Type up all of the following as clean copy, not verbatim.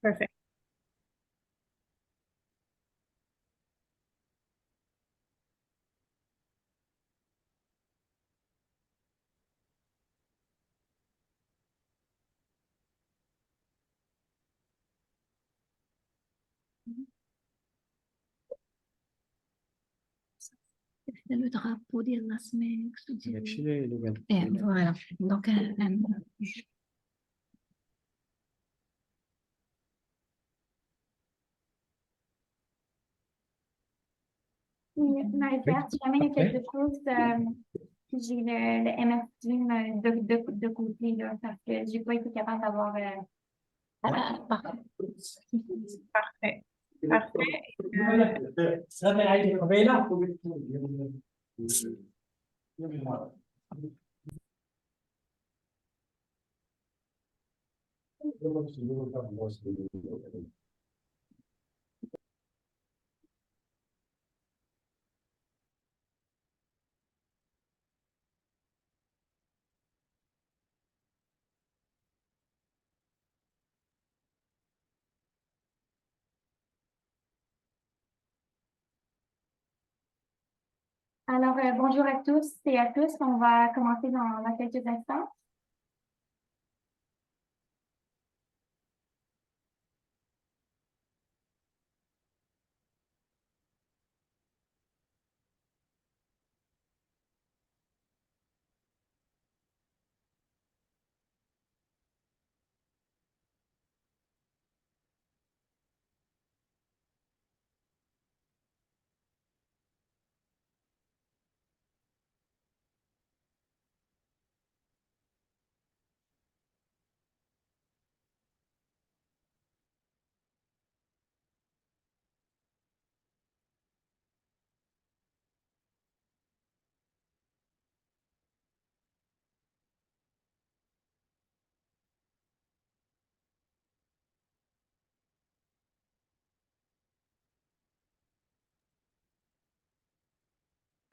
Perfect. C'est le drapeau de la semaine. Chile et le Ghana. Voilà. Donc, Marie-Pierre, si jamais il y a quelque chose, j'ai le MS Team de côté, là, parce que j'ai pas été capable d'avoir. Parfait. Parfait. Alors, bonjour à tous et à tous. On va commencer dans quelques instants.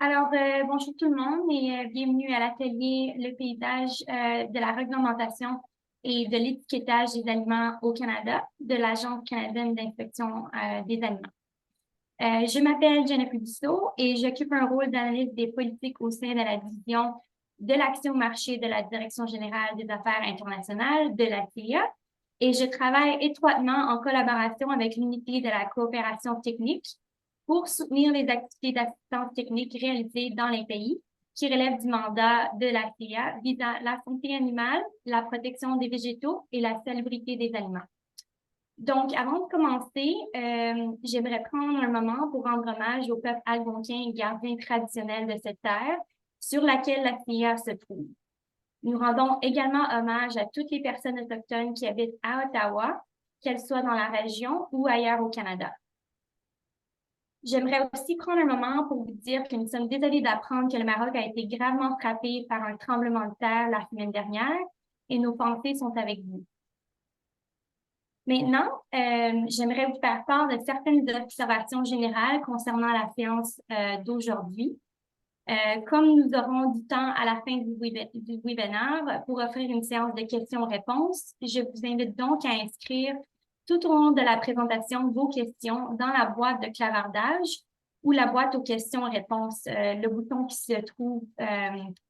Alors, bonjour tout le monde et bienvenue à l'atelier Le paysage de la réglementation et de l'étiquetage des aliments au Canada de l'Agence canadienne d'inspection des aliments. Je m'appelle Jennifer Dussault et j'occupe un rôle d'analyste des politiques au sein de la division de l'accès au marché de la Direction générale des affaires internationales de la CIA et je travaille étroitement en collaboration avec l'unité de la coopération technique pour soutenir les activités d'assistance technique réalisées dans les pays qui relèvent du mandat de la CIA visant la santé animale, la protection des végétaux et la salubrité des aliments. Donc, avant de commencer, j'aimerais prendre un moment pour rendre hommage au peuple algonquin, gardien traditionnel de cette terre sur laquelle la CIA se trouve. Nous rendons également hommage à toutes les personnes autochtones qui habitent à Ottawa, qu'elles soient dans la région ou ailleurs au Canada. J'aimerais aussi prendre un moment pour vous dire que nous sommes désolés d'apprendre que le Maroc a été gravement frappé par un tremblement de terre la semaine dernière et nos pensées sont avec vous. Maintenant, j'aimerais vous faire part de certaines observations générales concernant la séance d'aujourd'hui. Comme nous aurons du temps à la fin du webinaire pour offrir une séance de questions-réponses, je vous invite donc à inscrire tout au long de la présentation vos questions dans la boîte de clavardage ou la boîte aux questions-réponses, le bouton qui se trouve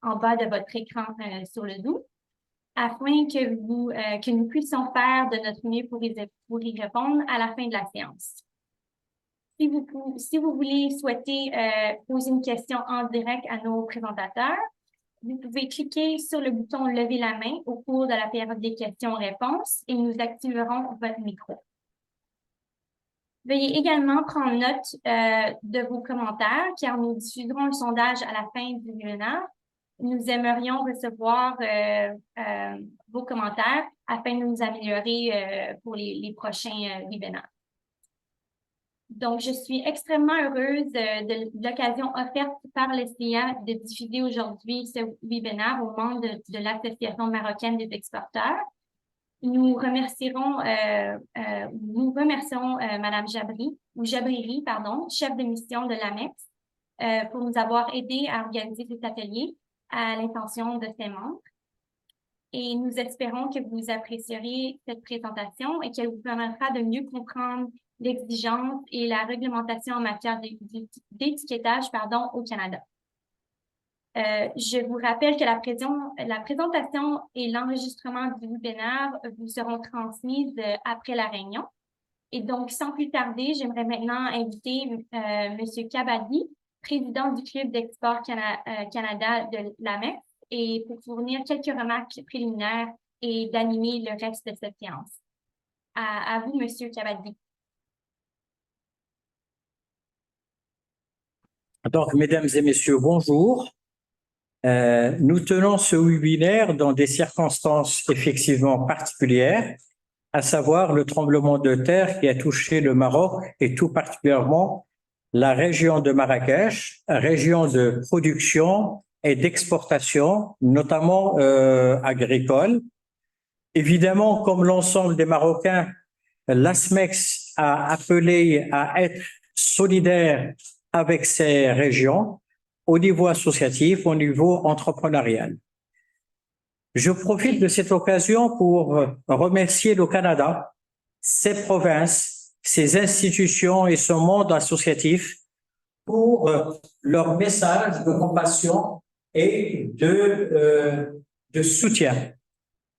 en bas de votre écran sur le Zoom, afin que nous puissions faire de notre mieux pour y répondre à la fin de la séance. Si vous voulez souhaiter poser une question en direct à nos présentateurs, vous pouvez cliquer sur le bouton « Lever la main » au cours de la période des questions-réponses et nous activerons votre micro. Veuillez également prendre note de vos commentaires car nous diffuserons le sondage à la fin du webinaire. Nous aimerions recevoir vos commentaires afin de nous améliorer pour les prochains webinaires. Donc, je suis extrêmement heureuse de l'occasion offerte par l'SCA de diffuser aujourd'hui ce webinaire aux membres de l'Association marocaine des exportateurs. Nous remercions Mme Jabriri, chef de mission de l'AMEX, pour nous avoir aidés à organiser cet atelier à l'intention de ses membres. et nous espérons que vous apprécierez cette présentation et qu'elle vous permettra de mieux comprendre l'exigence et la réglementation en matière d'étiquetage, au Canada. Je vous rappelle que la présentation et l'enregistrement du webinaire vous seront transmises après la réunion. Et donc, sans plus tarder, j'aimerais maintenant inviter M. Kabadi, président du Club d'Export Canada de l'AMEX, et pour fournir quelques remarques préliminaires et d'animer le reste de cette séance. À vous, M. Kabadi. Donc, mesdames et messieurs, bonjour. Nous tenons ce webinaire dans des circonstances effectivement particulières, à savoir le tremblement de terre qui a touché le Maroc et tout particulièrement la région de Marrakech, région de production et d'exportation, notamment agricole. Évidemment, comme l'ensemble des Marocains, l'ASMEX a appelé à être solidaire avec ces régions au niveau associatif, au niveau entrepreneurial. Je profite de cette occasion pour remercier le Canada, ses provinces, ses institutions et son monde associatif pour leur message de compassion et de soutien.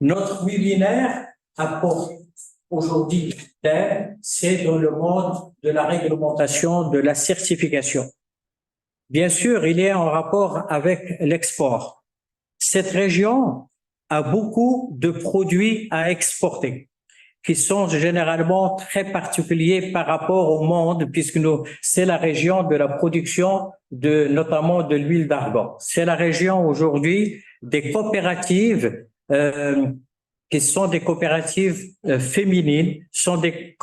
Notre webinaire apporte aujourd'hui, c'est dans le monde de la réglementation, de la certification. Bien sûr, il est en rapport avec l'export. Cette région a beaucoup de produits à exporter qui sont généralement très particuliers par rapport au monde, puisque c'est la région de la production notamment de l'huile d'argan. C'est la région aujourd'hui des coopératives qui sont des coopératives féminines, sont des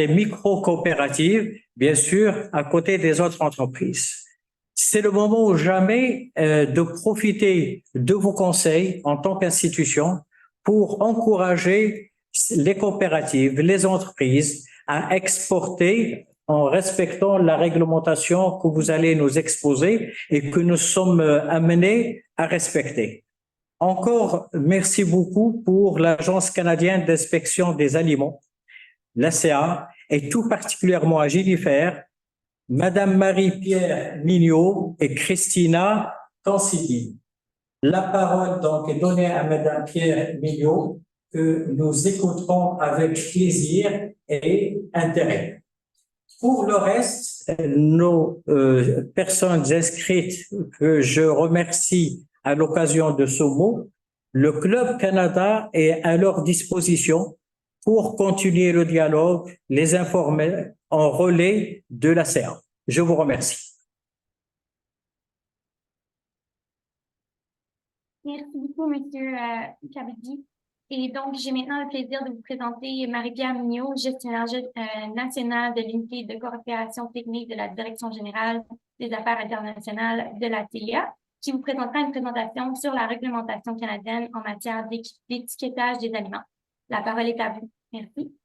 micro-coopératives, bien sûr, à côté des autres entreprises. C'est le moment ou jamais de profiter de vos conseils en tant qu'institution pour encourager les coopératives, les entreprises à exporter en respectant la réglementation que vous allez nous exposer et que nous sommes amenés à respecter. Encore, merci beaucoup pour l'Agence canadienne d'inspection des aliments, l'ACA, et tout particulièrement à Jennifer, Madame Marie-Pierre Mignot et Christina Cansidi. La parole donc est donnée à Madame Pierre Mignot, que nous écouterons avec plaisir et intérêt. Pour le reste, nos personnes inscrites que je remercie à l'occasion de ce mot, le Club Canada est à leur disposition pour continuer le dialogue, les informer en relais de la séance. Je vous remercie. Merci beaucoup, M. Kabadi. Et donc, j'ai maintenant le plaisir de vous présenter Marie-Pierre Mignot, gestionnaire nationale de l'unité de coopération technique de la Direction générale des affaires internationales de la TIA, qui vous présentera une présentation sur la réglementation canadienne en matière d'étiquetage des aliments. La parole est à vous. Merci.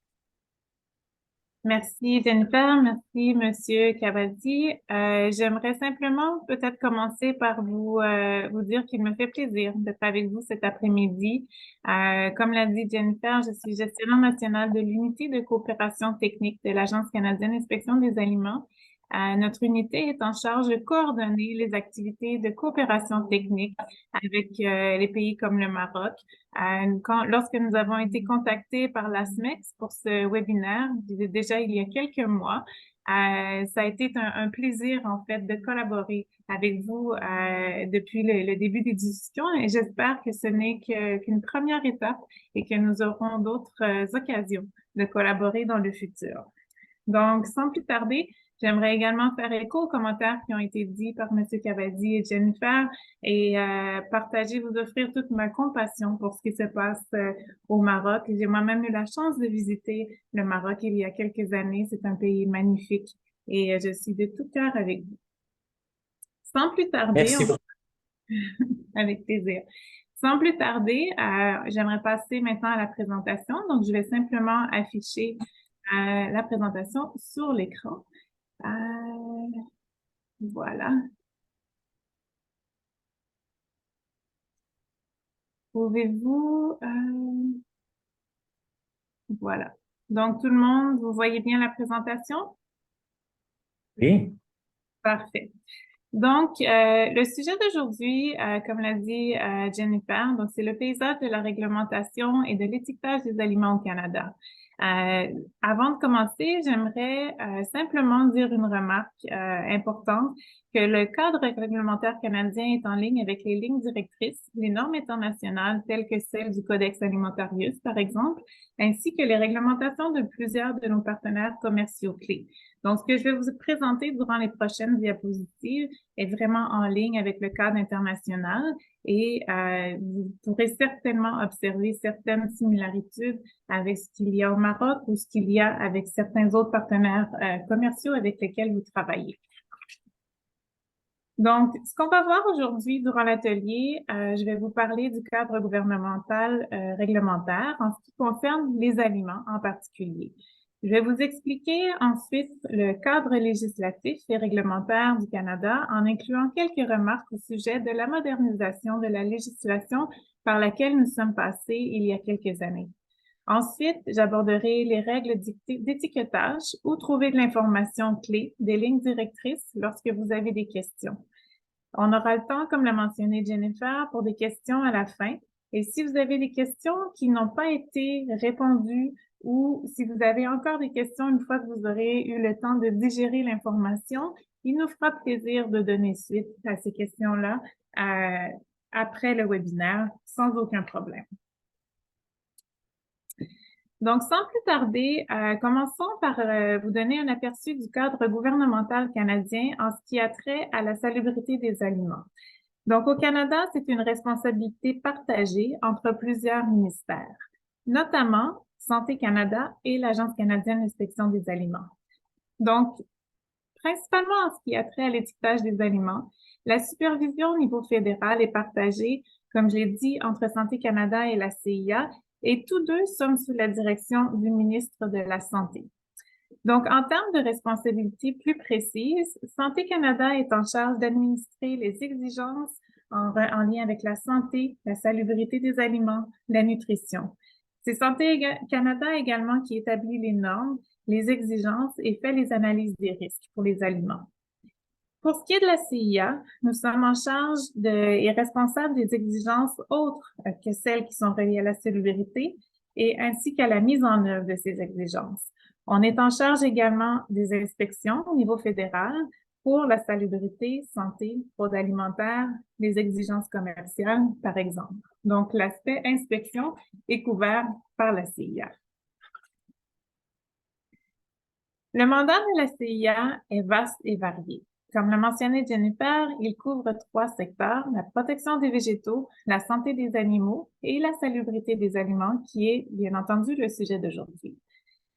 Merci Jennifer, merci Monsieur Kabadi. J'aimerais simplement peut-être commencer par vous dire qu'il me fait plaisir d'être avec vous cet après-midi. Comme l'a dit Jennifer, je suis gestionnaire nationale de l'unité de coopération technique de l'Agence canadienne d'inspection des aliments. Notre unité est en charge de coordonner les activités de coopération technique avec les pays comme le Maroc. Lorsque nous avons été contactés par l'ASMEX pour ce webinaire, déjà il y a quelques mois, ça a été un plaisir en fait de collaborer avec vous depuis le début des discussions et j'espère que ce n'est qu'une première étape et que nous aurons d'autres occasions de collaborer dans le futur. Donc, sans plus tarder, j'aimerais également faire écho aux commentaires qui ont été dits par M. Kabadi et Jennifer et partager, vous offrir toute ma compassion pour ce qui se passe au Maroc. J'ai moi-même eu la chance de visiter le Maroc il y a quelques années. C'est un pays magnifique et je suis de tout cœur avec vous. Sans plus tarder, avec plaisir. Sans plus tarder, j'aimerais passer maintenant à la présentation. Donc, je vais simplement afficher la présentation sur l'écran. Voilà. Pouvez-vous... voilà. Donc, tout le monde, vous voyez bien la présentation? Oui, Parfait. Donc, le sujet d'aujourd'hui, comme l'a dit Jennifer, donc c'est le paysage de la réglementation et de l'étiquetage des aliments au Canada. Avant de commencer, j'aimerais simplement dire une remarque importante, que le cadre réglementaire canadien est en ligne avec les lignes directrices, les normes internationales telles que celles du Codex Alimentarius, par exemple, ainsi que les réglementations de plusieurs de nos partenaires commerciaux clés. Donc, ce que je vais vous présenter durant les prochaines diapositives est vraiment en ligne avec le cadre international et vous pourrez certainement observer certaines similarités avec ce qu'il y a au Maroc ou ce qu'il y a avec certains autres partenaires commerciaux avec lesquels vous travaillez. Donc, ce qu'on va voir aujourd'hui durant l'atelier, je vais vous parler du cadre gouvernemental réglementaire en ce qui concerne les aliments en particulier. Je vais vous expliquer ensuite le cadre législatif et réglementaire du Canada en incluant quelques remarques au sujet de la modernisation de la législation par laquelle nous sommes passés il y a quelques années. Ensuite, j'aborderai les règles d'étiquetage où trouver de l'information clé, des lignes directrices lorsque vous avez des questions. On aura le temps, comme l'a mentionné Jennifer, pour des questions à la fin. Et si vous avez des questions qui n'ont pas été répondues ou si vous avez encore des questions une fois que vous aurez eu le temps de digérer l'information, il nous fera plaisir de donner suite à ces questions-là après le webinaire sans aucun problème. Donc, sans plus tarder, commençons par vous donner un aperçu du cadre gouvernemental canadien en ce qui a trait à la salubrité des aliments. Donc, au Canada, c'est une responsabilité partagée entre plusieurs ministères, notamment Santé Canada et l'Agence canadienne d'inspection des aliments. Donc, principalement en ce qui a trait à l'étiquetage des aliments, la supervision au niveau fédéral est partagée, comme je l'ai dit, entre Santé Canada et la CIA, et tous deux sommes sous la direction du ministre de la Santé. Donc, en termes de responsabilités plus précises, Santé Canada est en charge d'administrer les exigences en lien avec la santé, la salubrité des aliments, la nutrition. C'est Santé Canada également qui établit les normes, les exigences et fait les analyses des risques pour les aliments. Pour ce qui est de la CIA, nous sommes en charge et responsables des exigences autres que celles qui sont reliées à la salubrité et ainsi qu'à la mise en œuvre de ces exigences. On est en charge également des inspections au niveau fédéral pour la salubrité, santé, fraude alimentaire, les exigences commerciales, par exemple. Donc, l'aspect inspection est couvert par la CIA. Le mandat de la CIA est vaste et varié. Comme l'a mentionné Jennifer, il couvre 3 secteurs, la protection des végétaux, la santé des animaux et la salubrité des aliments, qui est bien entendu le sujet d'aujourd'hui.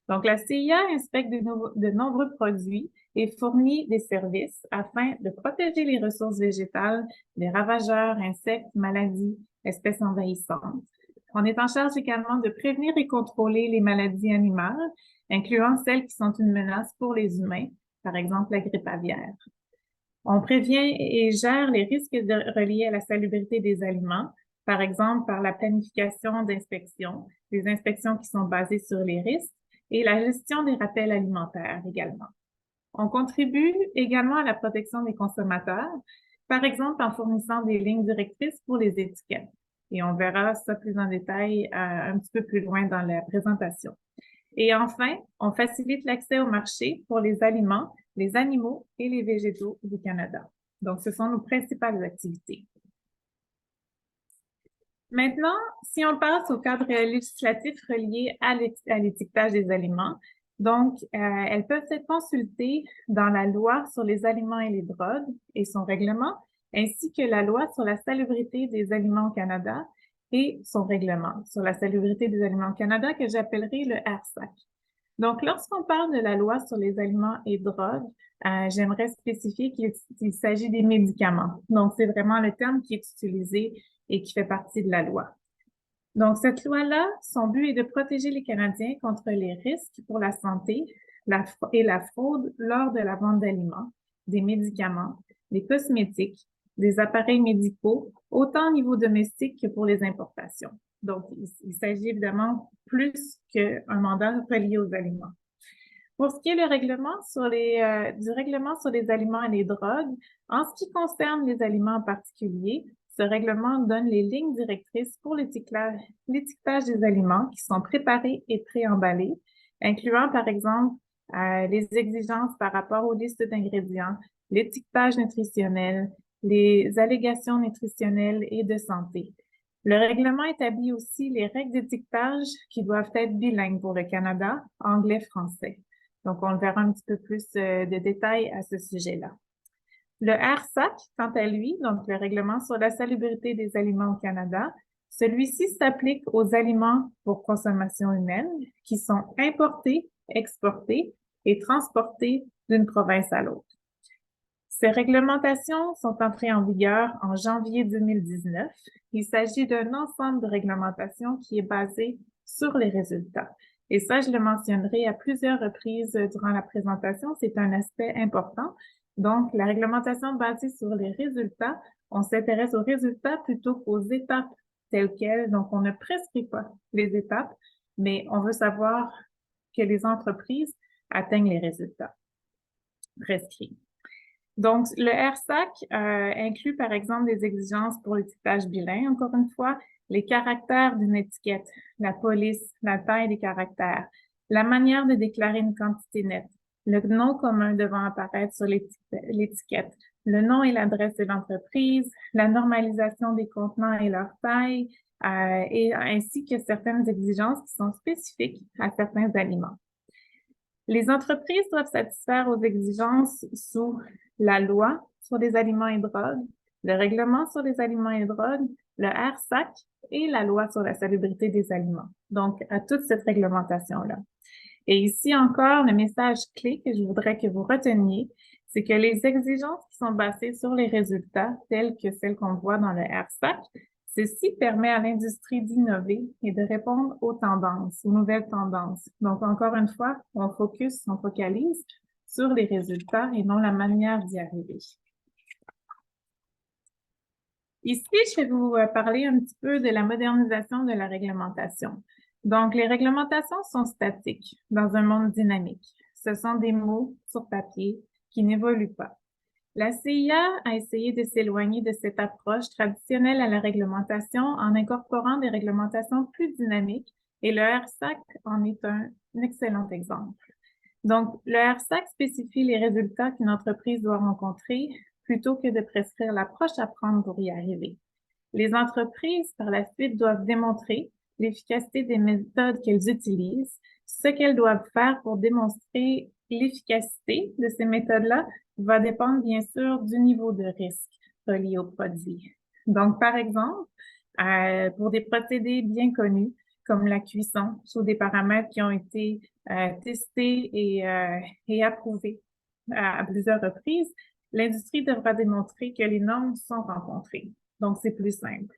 Donc, la CIA inspecte de nombreux produits et fournit des services afin de protéger les ressources végétales des ravageurs, insectes, maladies, espèces envahissantes. On est en charge également de prévenir et contrôler les maladies animales, incluant celles qui sont une menace pour les humains, par exemple la grippe aviaire. On prévient et gère les risques reliés à la salubrité des aliments, par exemple par la planification d'inspections, des inspections qui sont basées sur les risques, et la gestion des rappels alimentaires également. On contribue également à la protection des consommateurs, par exemple en fournissant des lignes directrices pour les étiquettes. Et on verra ça plus en détail un petit peu plus loin dans la présentation. Et enfin, on facilite l'accès au marché pour les aliments, les animaux et les végétaux du Canada. Donc, ce sont nos principales activités. Maintenant, si on passe au cadre législatif relié à l'étiquetage des aliments, donc, elles peuvent être consultées dans la loi sur les aliments et les drogues et son règlement, ainsi que la loi sur la salubrité des aliments au Canada et son règlement sur la salubrité des aliments au Canada que j'appellerai le RSAC. Donc, lorsqu'on parle de la loi sur les aliments et drogues, j'aimerais spécifier qu'il s'agit des médicaments. Donc, c'est vraiment le terme qui est utilisé et qui fait partie de la loi. Donc, cette loi-là, son but est de protéger les Canadiens contre les risques pour la santé et la fraude lors de la vente d'aliments, des médicaments, des cosmétiques, des appareils médicaux, autant au niveau domestique que pour les importations. Donc, il s'agit évidemment plus qu'un mandat relié aux aliments. Pour ce qui est du règlement sur les aliments et les drogues, en ce qui concerne les aliments en particulier, ce règlement donne les lignes directrices pour l'étiquetage des aliments qui sont préparés et préemballés, incluant par exemple les exigences par rapport aux listes d'ingrédients, l'étiquetage nutritionnel, les allégations nutritionnelles et de santé. Le règlement établit aussi les règles d'étiquetage qui doivent être bilingues pour le Canada, anglais-français. Donc, on verra un petit peu plus de détails à ce sujet-là. Le RSAC, quant à lui, donc le règlement sur la salubrité des aliments au Canada, celui-ci s'applique aux aliments pour consommation humaine qui sont importés, exportés et transportés d'une province à l'autre. Ces réglementations sont entrées en vigueur en janvier 2019. Il s'agit d'un ensemble de réglementations qui est basé sur les résultats. Et ça, je le mentionnerai à plusieurs reprises durant la présentation. C'est un aspect important. Donc, la réglementation basée sur les résultats, on s'intéresse aux résultats plutôt qu'aux étapes telles quelles. Donc, on ne prescrit pas les étapes, mais on veut savoir que les entreprises atteignent les résultats prescrits. Donc, le RSAC inclut, par exemple, des exigences pour l'étiquetage bilingue, encore une fois, les caractères d'une étiquette, la police, la taille des caractères, la manière de déclarer une quantité nette, le nom commun devant apparaître sur l'étiquette, le nom et l'adresse de l'entreprise, la normalisation des contenants et leur taille, et ainsi que certaines exigences qui sont spécifiques à certains aliments. Les entreprises doivent satisfaire aux exigences sous la loi sur les aliments et drogues, le règlement sur les aliments et drogues, le RSAC et la loi sur la salubrité des aliments. Donc, à toute cette réglementation-là. Et ici encore, le message clé que je voudrais que vous reteniez, c'est que les exigences qui sont basées sur les résultats, telles que celles qu'on voit dans le RSAC, ceci permet à l'industrie d'innover et de répondre aux tendances, aux nouvelles tendances. Donc, encore une fois, on focalise sur les résultats et non la manière d'y arriver. Ici, je vais vous parler un petit peu de la modernisation de la réglementation. Donc, les réglementations sont statiques dans un monde dynamique. Ce sont des mots sur papier qui n'évoluent pas. La CIA a essayé de s'éloigner de cette approche traditionnelle à la réglementation en incorporant des réglementations plus dynamiques et le RSAC en est un excellent exemple. Donc, le RSAC spécifie les résultats qu'une entreprise doit rencontrer plutôt que de prescrire l'approche à prendre pour y arriver. Les entreprises, par la suite, doivent démontrer l'efficacité des méthodes qu'elles utilisent, ce qu'elles doivent faire pour démontrer l'efficacité de ces méthodes-là va dépendre bien sûr du niveau de risque relié au produit. Donc, par exemple, pour des procédés bien connus, comme la cuisson, sous des paramètres qui ont été testés et approuvés à plusieurs reprises, l'industrie devra démontrer que les normes sont rencontrées. Donc, c'est plus simple.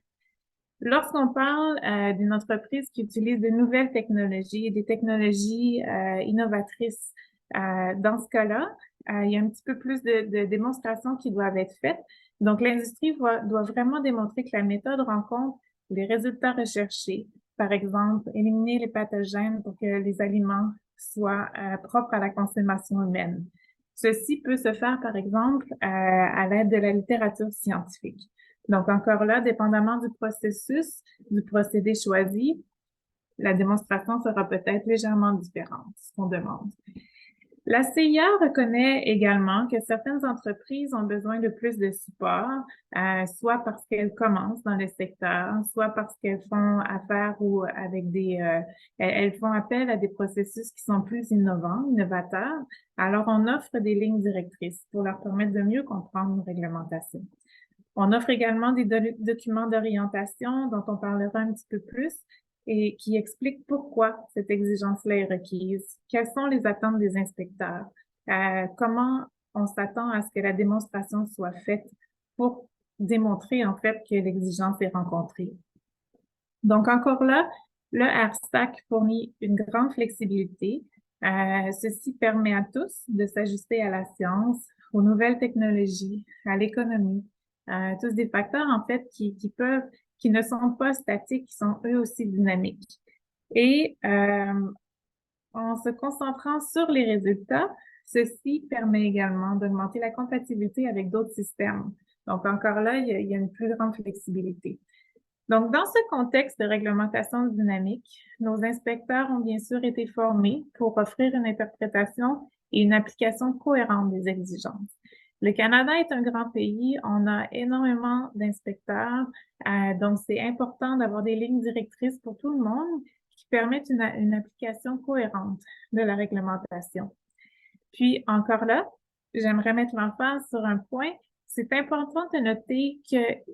Lorsqu'on parle d'une entreprise qui utilise de nouvelles technologies, des technologies innovatrices, dans ce cas-là, il y a un petit peu plus de démonstrations qui doivent être faites. Donc, l'industrie doit vraiment démontrer que la méthode rencontre les résultats recherchés. Par exemple, éliminer les pathogènes pour que les aliments soient propres à la consommation humaine. Ceci peut se faire, par exemple, à l'aide de la littérature scientifique. Donc, encore là, dépendamment du processus, du procédé choisi, la démonstration sera peut-être légèrement différente, ce qu'on demande. La CIA reconnaît également que certaines entreprises ont besoin de plus de support, soit parce qu'elles commencent dans le secteur, soit parce qu'elles font affaire ou avec elles font appel à des processus qui sont plus innovateurs. Alors, on offre des lignes directrices pour leur permettre de mieux comprendre nos réglementations. On offre également des documents d'orientation dont on parlera un petit peu plus et qui expliquent pourquoi cette exigence-là est requise, quelles sont les attentes des inspecteurs, comment on s'attend à ce que la démonstration soit faite pour démontrer en fait que l'exigence est rencontrée. Donc encore là, le RSAC fournit une grande flexibilité. Ceci permet à tous de s'ajuster à la science, aux nouvelles technologies, à l'économie, tous des facteurs, en fait, qui ne sont pas statiques, qui sont eux aussi dynamiques. Et en se concentrant sur les résultats, ceci permet également d'augmenter la compatibilité avec d'autres systèmes. Donc, encore là, il y a une plus grande flexibilité. Donc, dans ce contexte de réglementation dynamique, nos inspecteurs ont bien sûr été formés pour offrir une interprétation et une application cohérente des exigences. Le Canada est un grand pays, on a énormément d'inspecteurs, donc c'est important d'avoir des lignes directrices pour tout le monde qui permettent une application cohérente de la réglementation. Puis, encore là, j'aimerais mettre l'emphase sur un point. C'est important de noter que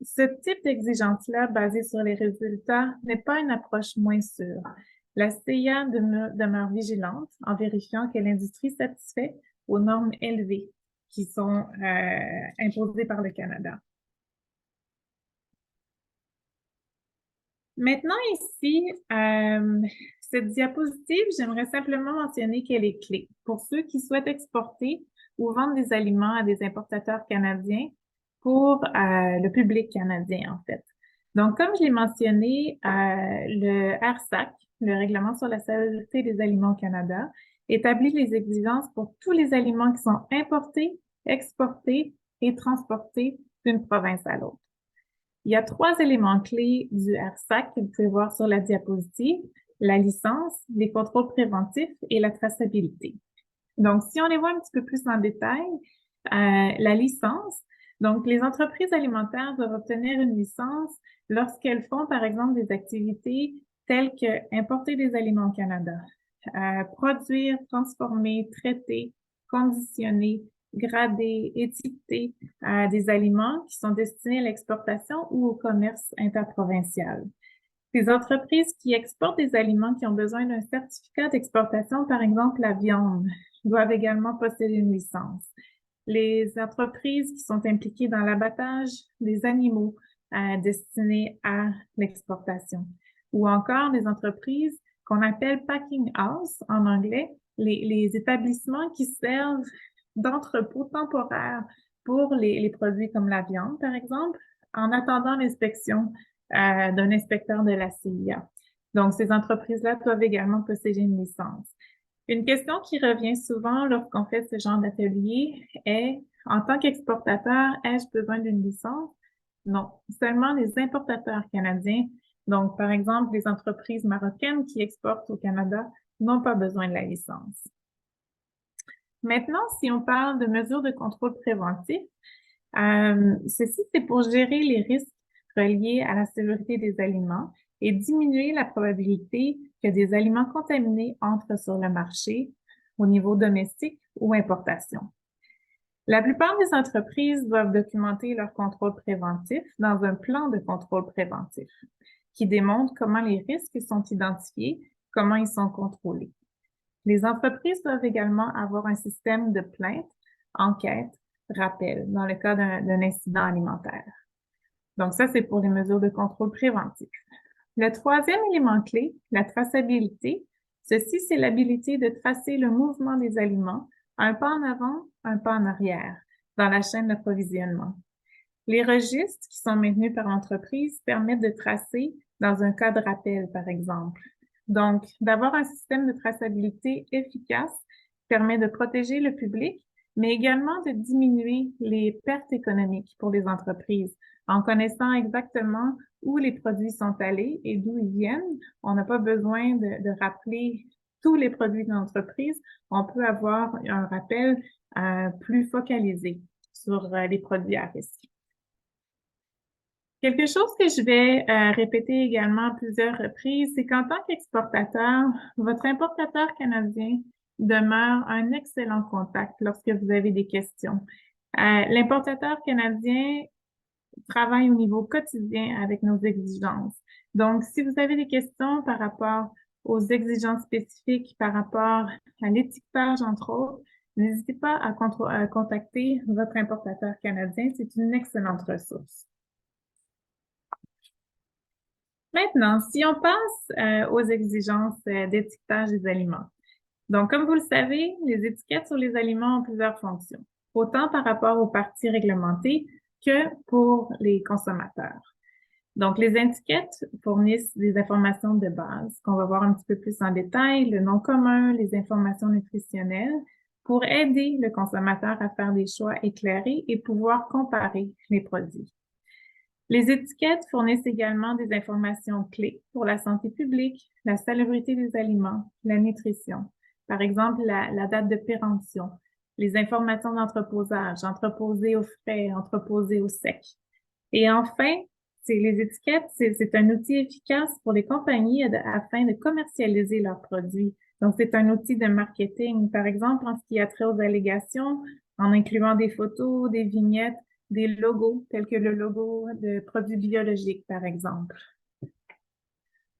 ce type d'exigence-là, basée sur les résultats, n'est pas une approche moins sûre. La CIA demeure vigilante en vérifiant que l'industrie satisfait aux normes élevées qui sont imposées par le Canada. Maintenant, ici, cette diapositive, j'aimerais simplement mentionner qu'elle est clé. Pour ceux qui souhaitent exporter ou vendre des aliments à des importateurs canadiens pour le public canadien, en fait. Donc, comme je l'ai mentionné, le RSAC, le Règlement sur la salubrité des aliments au Canada, établit les exigences pour tous les aliments qui sont importés, exportés et transportés d'une province à l'autre. Il y a 3 éléments clés du RSAC que vous pouvez voir sur la diapositive: la licence, les contrôles préventifs et la traçabilité. Donc, si on les voit un petit peu plus en détail, la licence, donc les entreprises alimentaires doivent obtenir une licence lorsqu'elles font, par exemple, des activités telles que importer des aliments au Canada, produire, transformer, traiter, conditionner, grader, étiqueter des aliments qui sont destinés à l'exportation ou au commerce interprovincial. Les entreprises qui exportent des aliments qui ont besoin d'un certificat d'exportation, par exemple la viande, doivent également posséder une licence. Les entreprises qui sont impliquées dans l'abattage des animaux destinés à l'exportation, ou encore les entreprises qu'on appelle packing house en anglais, les établissements qui servent d'entrepôt temporaire pour les produits comme la viande, par exemple, en attendant l'inspection d'un inspecteur de la CIA. Donc, ces entreprises-là doivent également posséder une licence. Une question qui revient souvent lorsqu'on fait ce genre d'atelier est, en tant qu'exportateur, ai-je besoin d'une licence? Non, seulement les importateurs canadiens, donc par exemple les entreprises marocaines qui exportent au Canada, n'ont pas besoin de la licence. Maintenant, si on parle de mesures de contrôle préventif, ceci c'est pour gérer les risques reliés à la sécurité des aliments et diminuer la probabilité que des aliments contaminés entrent sur le marché au niveau domestique ou importation. La plupart des entreprises doivent documenter leur contrôle préventif dans un plan de contrôle préventif qui démontre comment les risques sont identifiés, comment ils sont contrôlés. Les entreprises doivent également avoir un système de plainte, enquête, rappel dans le cas d'un incident alimentaire. Donc ça, c'est pour les mesures de contrôle préventif. Le troisième élément clé, la traçabilité, ceci, c'est l'habilité de tracer le mouvement des aliments, un pas en avant, un pas en arrière, dans la chaîne d'approvisionnement. Les registres qui sont maintenus par l'entreprise permettent de tracer dans un cas de rappel, par exemple. Donc, d'avoir un système de traçabilité efficace permet de protéger le public, mais également de diminuer les pertes économiques pour les entreprises. En connaissant exactement où les produits sont allés et d'où ils viennent, on n'a pas besoin de rappeler tous les produits de l'entreprise. On peut avoir un rappel plus focalisé sur les produits à risque. Quelque chose que je vais répéter également à plusieurs reprises, c'est qu'en tant qu'exportateur, votre importateur canadien demeure un excellent contact lorsque vous avez des questions. L'importateur canadien travaille au niveau quotidien avec nos exigences. Donc, si vous avez des questions par rapport aux exigences spécifiques, par rapport à l'étiquetage, entre autres, n'hésitez pas à contacter votre importateur canadien. C'est une excellente ressource. Maintenant, si on passe aux exigences d'étiquetage des aliments. Donc, comme vous le savez, les étiquettes sur les aliments ont plusieurs fonctions, autant par rapport aux parties réglementées que pour les consommateurs. Donc, les étiquettes fournissent des informations de base qu'on va voir un petit peu plus en détail, le nom commun, les informations nutritionnelles, pour aider le consommateur à faire des choix éclairés et pouvoir comparer les produits. Les étiquettes fournissent également des informations clés pour la santé publique, la salubrité des aliments, la nutrition. Par exemple, la date de péremption, les informations d'entreposage, entreposé au frais, entreposé au sec. Et enfin, les étiquettes, c'est un outil efficace pour les compagnies afin de commercialiser leurs produits. Donc, c'est un outil de marketing, par exemple, en ce qui a trait aux allégations, en incluant des photos, des vignettes, des logos, tels que le logo de produits biologiques, par exemple.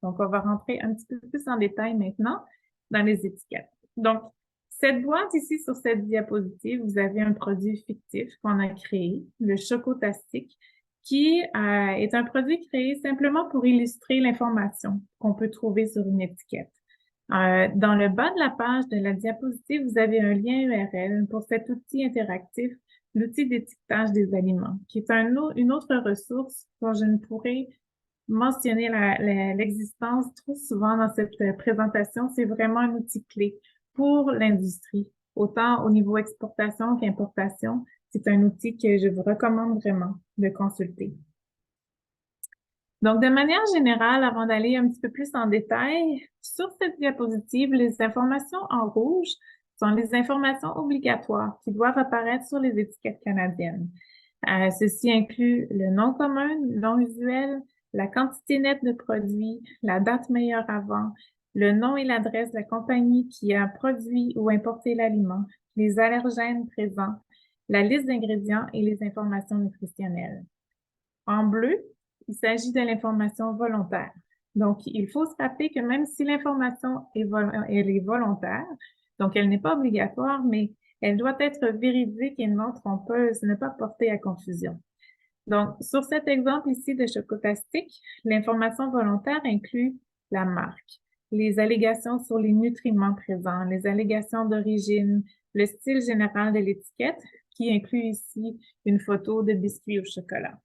Donc, on va rentrer un petit peu plus en détail maintenant dans les étiquettes. Donc, cette boîte ici, sur cette diapositive, vous avez un produit fictif qu'on a créé, le Chocotastic, qui est un produit créé simplement pour illustrer l'information qu'on peut trouver sur une étiquette. Dans le bas de la page de la diapositive, vous avez un lien URL pour cet outil interactif, l'outil d'étiquetage des aliments, qui est une autre ressource dont je ne pourrais mentionner l'existence trop souvent dans cette présentation. C'est vraiment un outil clé pour l'industrie, autant au niveau exportation qu'importation. C'est un outil que je vous recommande vraiment de consulter. Donc, de manière générale, avant d'aller un petit peu plus en détail, sur cette diapositive, les informations en rouge sont les informations obligatoires qui doivent apparaître sur les étiquettes canadiennes. Ceci inclut le nom commun, le nom usuel, la quantité nette de produits, la date meilleure avant, le nom et l'adresse de la compagnie qui a produit ou importé l'aliment, les allergènes présents, la liste d'ingrédients et les informations nutritionnelles. En bleu, il s'agit de l'information volontaire. Donc, il faut se rappeler que même si l'information elle est volontaire, donc elle n'est pas obligatoire, mais elle doit être véridique et non trompeuse, ne pas porter à confusion. Donc, sur cet exemple ici de Chocotastic, l'information volontaire inclut la marque, les allégations sur les nutriments présents, les allégations d'origine, le style général de l'étiquette, qui inclut ici une photo de biscuit au chocolat.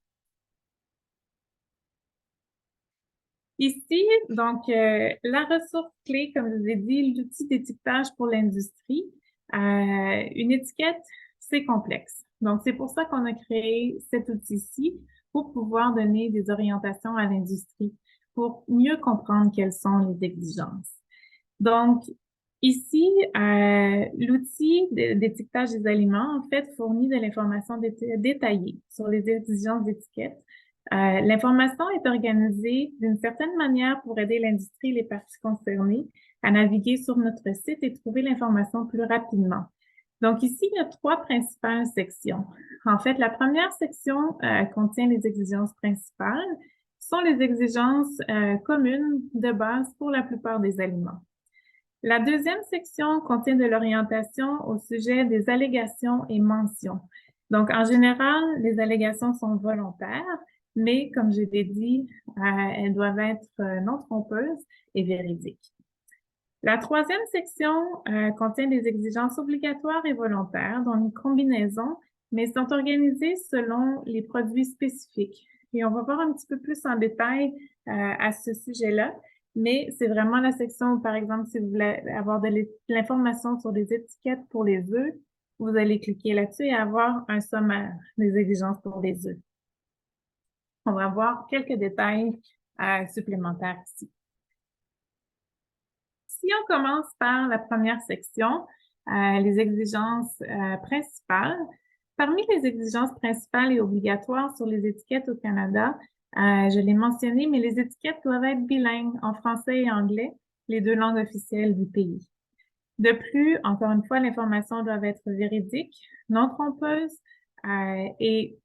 Ici, donc, la ressource clé, comme je vous ai dit, l'outil d'étiquetage pour l'industrie. Une étiquette, c'est complexe. Donc, c'est pour ça qu'on a créé cet outil-ci pour pouvoir donner des orientations à l'industrie, pour mieux comprendre quelles sont les exigences. Donc, ici, l'outil d'étiquetage des aliments, en fait, fournit de l'information détaillée sur les exigences d'étiquette. L'information est organisée d'une certaine manière pour aider l'industrie et les parties concernées à naviguer sur notre site et trouver l'information plus rapidement. Donc ici, il y a 3 principales sections. En fait, la première section contient les exigences principales, qui sont les exigences communes de base pour la plupart des aliments. La deuxième section contient de l'orientation au sujet des allégations et mentions. Donc, en général, les allégations sont volontaires, mais comme je l'ai dit, elles doivent être non trompeuses et véridiques. La troisième section contient des exigences obligatoires et volontaires, dont une combinaison, mais sont organisées selon les produits spécifiques. Et on va voir un petit peu plus en détail à ce sujet-là, mais c'est vraiment la section où, par exemple, si vous voulez avoir de l'information sur des étiquettes pour les œufs, vous allez cliquer là-dessus et avoir un sommaire des exigences pour les œufs. On va voir quelques détails supplémentaires ici. Si on commence par la première section, les exigences principales, parmi les exigences principales et obligatoires sur les étiquettes au Canada, je l'ai mentionné, mais les étiquettes doivent être bilingues en français et anglais, les 2 langues officielles du pays. De plus, encore une fois, l'information doit être véridique, non trompeuse et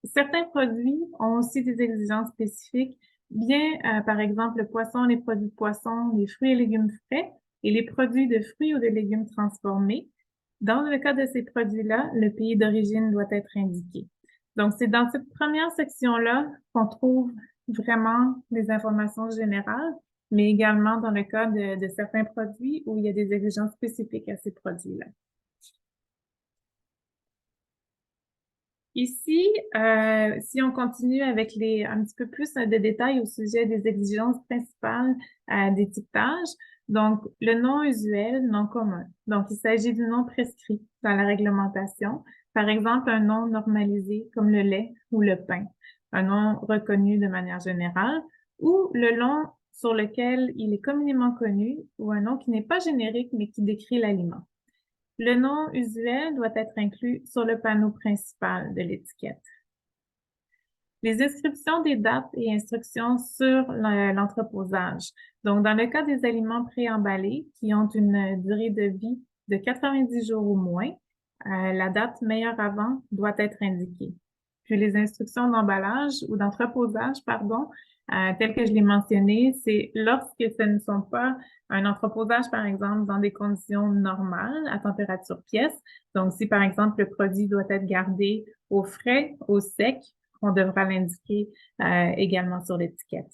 certains produits ont aussi des exigences spécifiques, bien, par exemple, le poisson, les produits de poisson, les fruits et légumes frais et les produits de fruits ou de légumes transformés. Dans le cas de ces produits-là, le pays d'origine doit être indiqué. Donc, c'est dans cette première section-là qu'on trouve vraiment des informations générales, mais également dans le cas de certains produits où il y a des exigences spécifiques à ces produits-là. Ici, si on continue avec un petit peu plus de détails au sujet des exigences principales d'étiquetage, donc le nom usuel, nom commun. Donc, il s'agit du nom prescrit dans la réglementation. Par exemple, un nom normalisé comme le lait ou le pain, un nom reconnu de manière générale, ou le nom sur lequel il est communément connu, ou un nom qui n'est pas générique mais qui décrit l'aliment. Le nom usuel doit être inclus sur le panneau principal de l'étiquette. Les inscriptions des dates et instructions sur l'entreposage. Donc, dans le cas des aliments préemballés qui ont une durée de vie de 90 jours ou moins, la date meilleure avant doit être indiquée. Puis les instructions d'emballage ou d'entreposage, pardon, telles que je l'ai mentionné, c'est lorsque ce ne sont pas un entreposage, par exemple, dans des conditions normales, à température pièce. Donc, si, par exemple, le produit doit être gardé au frais, au sec, on devra l'indiquer également sur l'étiquette.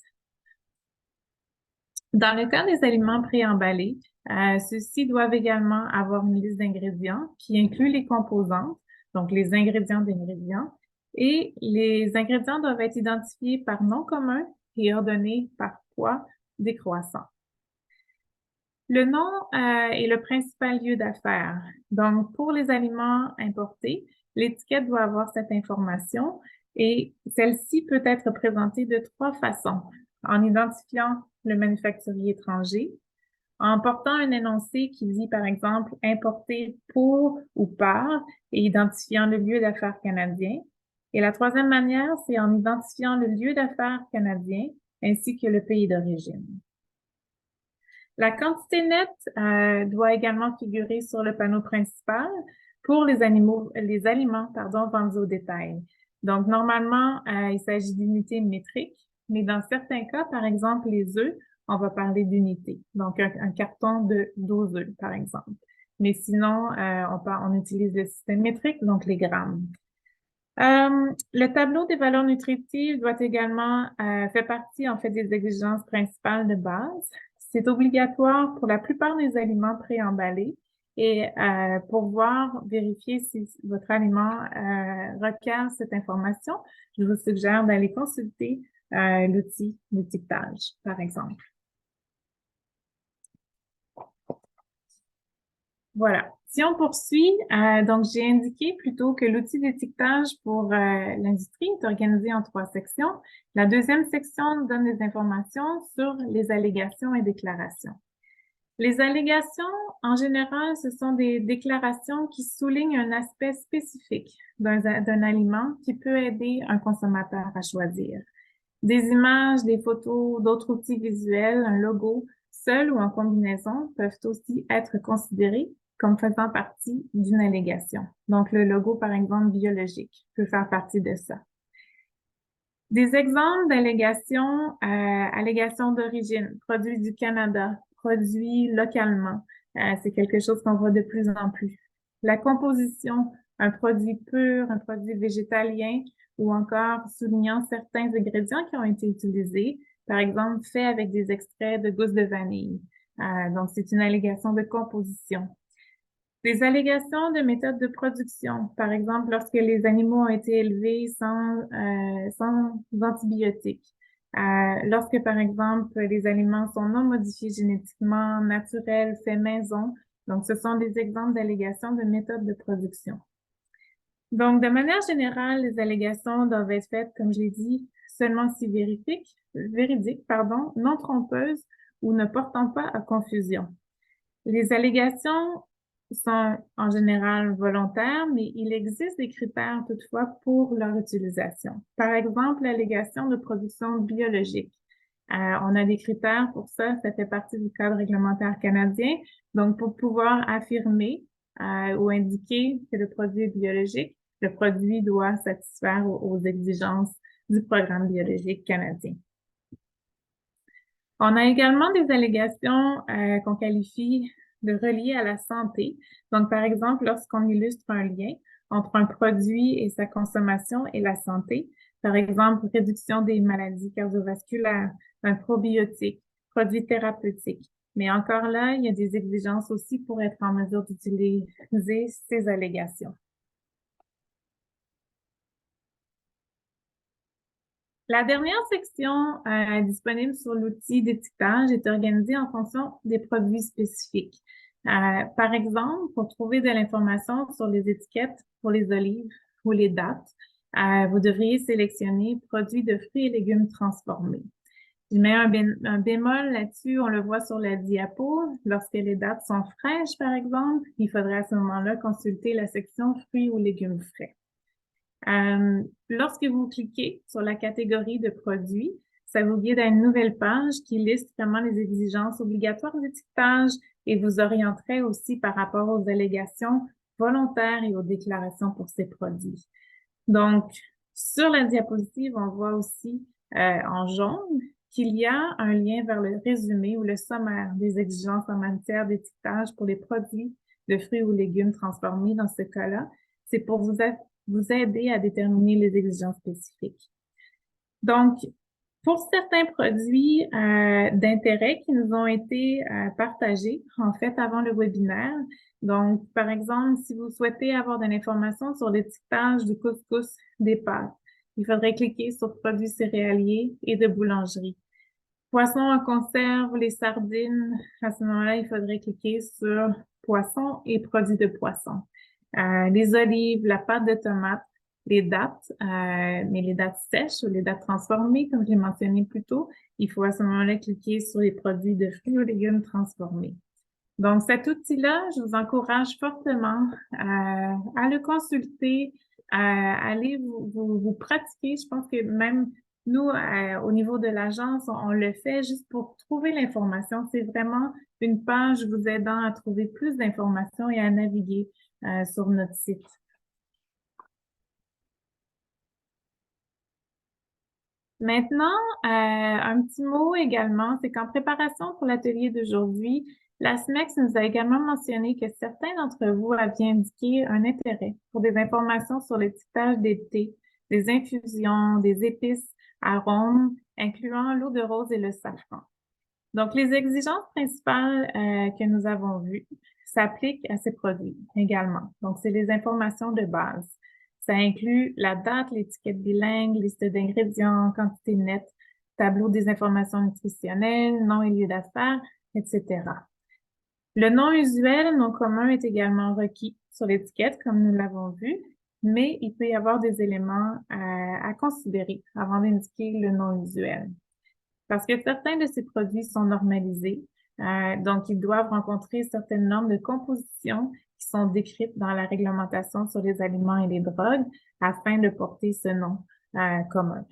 Dans le cas des aliments préemballés, ceux-ci doivent également avoir une liste d'ingrédients qui inclut les composantes, donc les ingrédients d'ingrédients, et les ingrédients doivent être identifiés par nom commun et ordonnés par poids décroissant. Le nom est le principal lieu d'affaires. Donc, pour les aliments importés, l'étiquette doit avoir cette information et celle-ci peut être présentée de 3 façons. En identifiant le manufacturier étranger, en portant un énoncé qui dit, par exemple, importé pour ou par et identifiant le lieu d'affaires canadien. Et la troisième manière, c'est en identifiant le lieu d'affaires canadien ainsi que le pays d'origine. La quantité nette doit également figurer sur le panneau principal pour les aliments, vendus au détail. Donc, normalement, il s'agit d'unités métriques, mais dans certains cas, par exemple, les œufs, on va parler d'unités. Donc, un carton de 12 œufs, par exemple. Mais sinon, on utilise le système métrique, donc les grammes. Le tableau des valeurs nutritives doit également faire partie, en fait, des exigences principales de base. C'est obligatoire pour la plupart des aliments préemballés et pour vérifier si votre aliment requiert cette information, je vous suggère d'aller consulter l'outil d'étiquetage, par exemple. Voilà. Si on poursuit, donc j'ai indiqué plutôt que l'outil d'étiquetage pour l'industrie est organisé en 3 sections. La deuxième section donne des informations sur les allégations et déclarations. Les allégations, en général, ce sont des déclarations qui soulignent un aspect spécifique d'un aliment qui peut aider un consommateur à choisir. Des images, des photos, d'autres outils visuels, un logo, seul ou en combinaison, peuvent aussi être considérés comme faisant partie d'une allégation. Donc, le logo, par exemple, biologique, peut faire partie de ça. Des exemples d'allégations, allégations d'origine, produits du Canada, produits localement, c'est quelque chose qu'on voit de plus en plus. La composition, un produit pur, un produit végétalien, ou encore soulignant certains ingrédients qui ont été utilisés, par exemple, fait avec des extraits de gousse de vanille. Donc, c'est une allégation de composition. Des allégations de méthodes de production, par exemple, lorsque les animaux ont été élevés sans antibiotiques. Lorsque, par exemple, les aliments sont non modifiés génétiquement, naturels, faits maison. Donc, ce sont des exemples d'allégations de méthodes de production. Donc, de manière générale, les allégations doivent être faites, comme je l'ai dit, seulement si véridiques, non trompeuses ou ne portant pas à confusion. Les allégations sont en général volontaires, mais il existe des critères toutefois pour leur utilisation. Par exemple, l'allégation de production biologique. On a des critères pour ça, ça fait partie du cadre réglementaire canadien. Donc, pour pouvoir affirmer ou indiquer que le produit est biologique, le produit doit satisfaire aux exigences du programme biologique canadien. On a également des allégations qu'on qualifie de reliées à la santé. Donc, par exemple, lorsqu'on illustre un lien entre un produit et sa consommation et la santé, par exemple, réduction des maladies cardiovasculaires, un probiotique, produit thérapeutique. Mais encore là, il y a des exigences aussi pour être en mesure d'utiliser ces allégations. La dernière section disponible sur l'outil d'étiquetage est organisée en fonction des produits spécifiques. Par exemple, pour trouver de l'information sur les étiquettes pour les olives ou les dattes, vous devriez sélectionner produits de fruits et légumes transformés. Je mets un bémol là-dessus, on le voit sur la diapo. Lorsque les dattes sont fraîches, par exemple, il faudrait à ce moment-là consulter la section fruits ou légumes frais. Lorsque vous cliquez sur la catégorie de produits, ça vous guide à une nouvelle page qui liste vraiment les exigences obligatoires d'étiquetage et vous orienterait aussi par rapport aux allégations volontaires et aux déclarations pour ces produits. Donc, sur la diapositive, on voit aussi en jaune qu'il y a un lien vers le résumé ou le sommaire des exigences en matière d'étiquetage pour les produits de fruits ou légumes transformés. Dans ce cas-là, c'est pour vous aider à déterminer les exigences spécifiques. Donc, pour certains produits d'intérêt qui nous ont été partagés, en fait, avant le webinaire, donc, par exemple, si vous souhaitez avoir de l'information sur l'étiquetage du couscous des pâtes, il faudrait cliquer sur produits céréaliers et de boulangerie. Poissons en conserve, les sardines, à ce moment-là, il faudrait cliquer sur poissons et produits de poisson. Les olives, la pâte de tomate, les dattes, mais les dattes sèches ou les dattes transformées, comme j'ai mentionné plus tôt, il faut à ce moment-là cliquer sur les produits de fruits ou légumes transformés. Donc, cet outil-là, je vous encourage fortement à le consulter, à aller vous pratiquer. Je pense que même nous, au niveau de l'agence, on le fait juste pour trouver l'information. C'est vraiment une page vous aidant à trouver plus d'informations et à naviguer sur notre site. Maintenant, un petit mot également, c'est qu'en préparation pour l'atelier d'aujourd'hui, la SMEX nous a également mentionné que certains d'entre vous avaient indiqué un intérêt pour des informations sur l'étiquetage des thés, des infusions, des épices, arômes, incluant l'eau de rose et le safran. Donc, les exigences principales que nous avons vues s'appliquent à ces produits également. Donc, c'est les informations de base. Ça inclut la date, l'étiquette bilingue, liste d'ingrédients, quantité nette, tableau des informations nutritionnelles, nom et lieu d'affaires, etc. Le nom usuel, nom commun est également requis sur l'étiquette, comme nous l'avons vu, mais il peut y avoir des éléments à considérer avant d'indiquer le nom usuel. Parce que certains de ces produits sont normalisés, donc ils doivent rencontrer certaines normes de composition qui sont décrites dans la réglementation sur les aliments et les drogues afin de porter ce nom commun.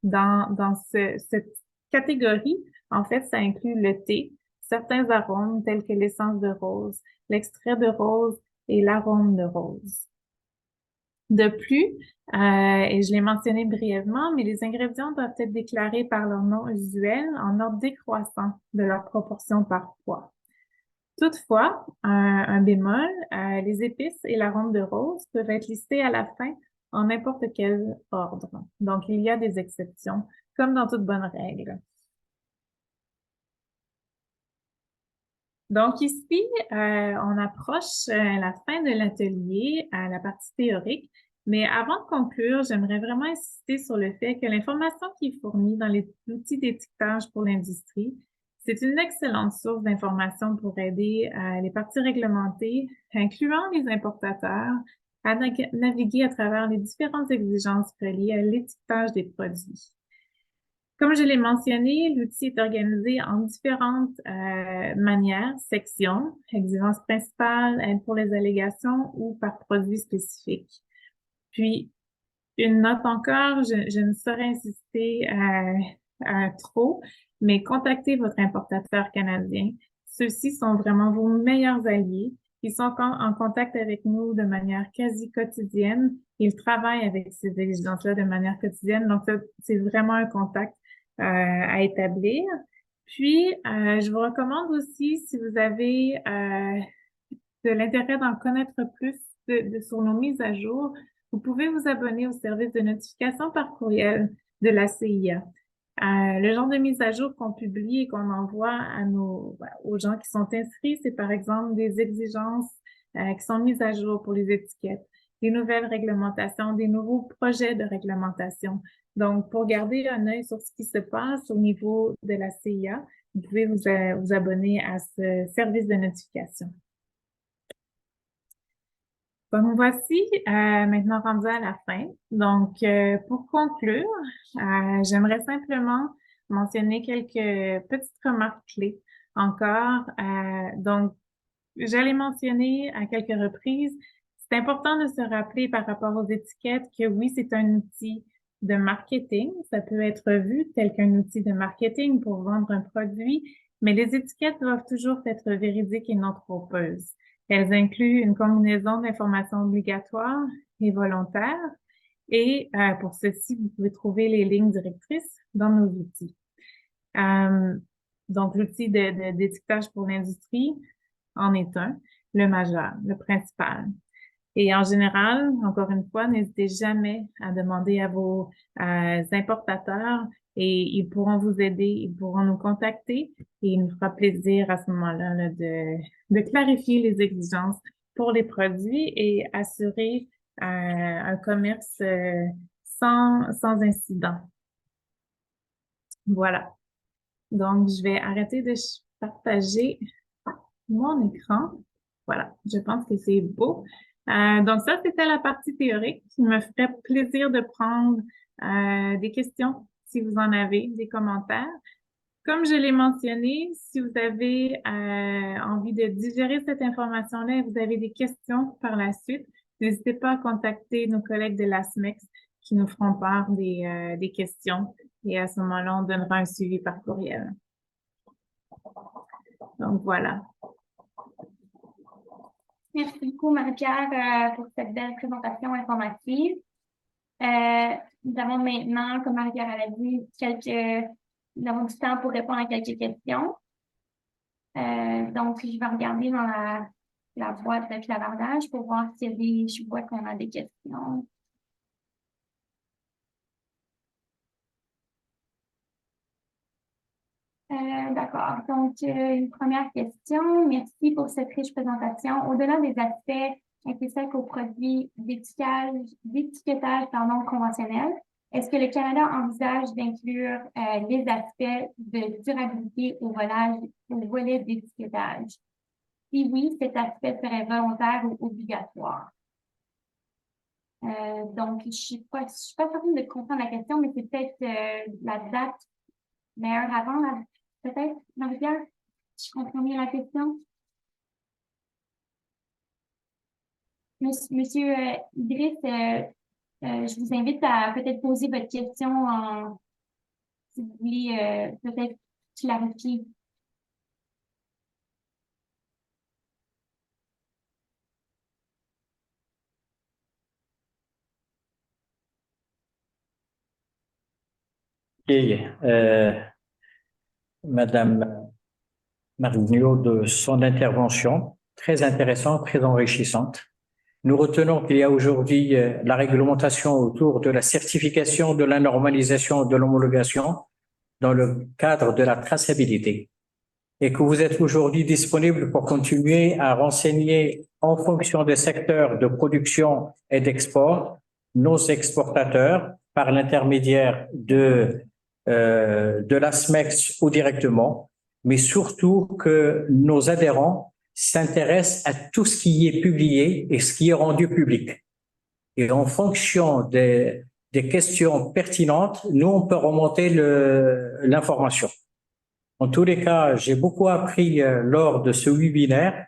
Dans cette catégorie, en fait, ça inclut le thé, certains arômes tels que l'essence de rose, l'extrait de rose et l'arôme de rose. De plus, et je l'ai mentionné brièvement, mais les ingrédients doivent être déclarés par leur nom usuel en ordre décroissant de leur proportion par poids. Toutefois, un bémol, les épices et l'arôme de rose peuvent être listés à la fin en n'importe quel ordre. Donc, il y a des exceptions, comme dans toute bonne règle. Donc ici, on approche la fin de l'atelier, à la partie théorique. Mais avant de conclure, j'aimerais vraiment insister sur le fait que l'information qui est fournie dans les outils d'étiquetage pour l'industrie, c'est une excellente source d'information pour aider les parties réglementées, incluant les importateurs, à naviguer à travers les différentes exigences reliées à l'étiquetage des produits. Comme je l'ai mentionné, l'outil est organisé en différentes manières, sections, exigences principales, aide pour les allégations ou par produit spécifique. Puis, une note encore, je ne saurais insister trop, mais contactez votre importateur canadien. Ceux-ci sont vraiment vos meilleurs alliés. Ils sont en contact avec nous de manière quasi quotidienne. Ils travaillent avec ces exigences-là de manière quotidienne. Donc, c'est vraiment un contact à établir. Puis, je vous recommande aussi, si vous avez de l'intérêt d'en connaître plus sur nos mises à jour, vous pouvez vous abonner au service de notification par courriel de la CIA. Le genre de mise à jour qu'on publie et qu'on envoie aux gens qui sont inscrits, c'est par exemple des exigences qui sont mises à jour pour les étiquettes, des nouvelles réglementations, des nouveaux projets de réglementation, Donc, pour garder un œil sur ce qui se passe au niveau de la CIA, vous pouvez vous abonner à ce service de notification. Donc, voici maintenant rendu à la fin. Donc, pour conclure, j'aimerais simplement mentionner quelques petites remarques clés encore. Donc, j'allais mentionner à quelques reprises, c'est important de se rappeler par rapport aux étiquettes que oui, c'est un outil de marketing. Ça peut être vu tel qu'un outil de marketing pour vendre un produit, mais les étiquettes doivent toujours être véridiques et non trompeuses. Elles incluent une combinaison d'informations obligatoires et volontaires. Et pour ceci, vous pouvez trouver les lignes directrices dans nos outils. Donc, l'outil d'étiquetage pour l'industrie en est un, le majeur, le principal. Et en général, encore une fois, n'hésitez jamais à demander à vos importateurs et ils pourront vous aider, ils pourront nous contacter et il nous fera plaisir à ce moment-là là, de clarifier les exigences pour les produits et assurer un commerce sans incident. Voilà. Donc, je vais arrêter de partager mon écran. Voilà, je pense que c'est beau. Donc ça, c'était la partie théorique. Il me ferait plaisir de prendre des questions si vous en avez, des commentaires. Comme je l'ai mentionné, si vous avez envie de digérer cette information-là et vous avez des questions par la suite, n'hésitez pas à contacter nos collègues de l'ASMEX qui nous feront part des questions et à ce moment-là, on donnera un suivi par courriel. Donc voilà. Merci beaucoup, Marie-Pierre, pour cette belle présentation informative. Nous avons maintenant, comme Marie-Pierre l'a dit, nous avons du temps pour répondre à quelques questions. Donc, je vais regarder dans la boîte de clavardage pour voir s'il y a je vois qu'on a des questions. D'accord. Donc, une première question. Merci pour cette riche présentation. Au-delà des aspects intrinsèques aux produits d'étiquetage conventionnels, est-ce que le Canada envisage d'inclure les aspects de durabilité au volet d'étiquetage? Si oui, cet aspect serait volontaire ou obligatoire? Donc, je ne suis pas certaine de comprendre la question, mais c'est peut-être la date meilleure avant peut-être, Marie-Pierre, je comprends bien la question. Monsieur Idriss, je vous invite à peut-être poser votre question si vous voulez peut-être clarifier. Et Madame Marigno, de son intervention, très intéressante, très enrichissante. Nous retenons qu'il y a aujourd'hui la réglementation autour de la certification, de la normalisation, de l'homologation dans le cadre de la traçabilité et que vous êtes aujourd'hui disponible pour continuer à renseigner en fonction des secteurs de production et d'export nos exportateurs par l'intermédiaire de l'ASMEX ou directement, mais surtout que nos adhérents s'intéressent à tout ce qui est publié et ce qui est rendu public. Et en fonction des questions pertinentes, nous, on peut remonter l'information. En tous les cas, j'ai beaucoup appris lors de ce webinaire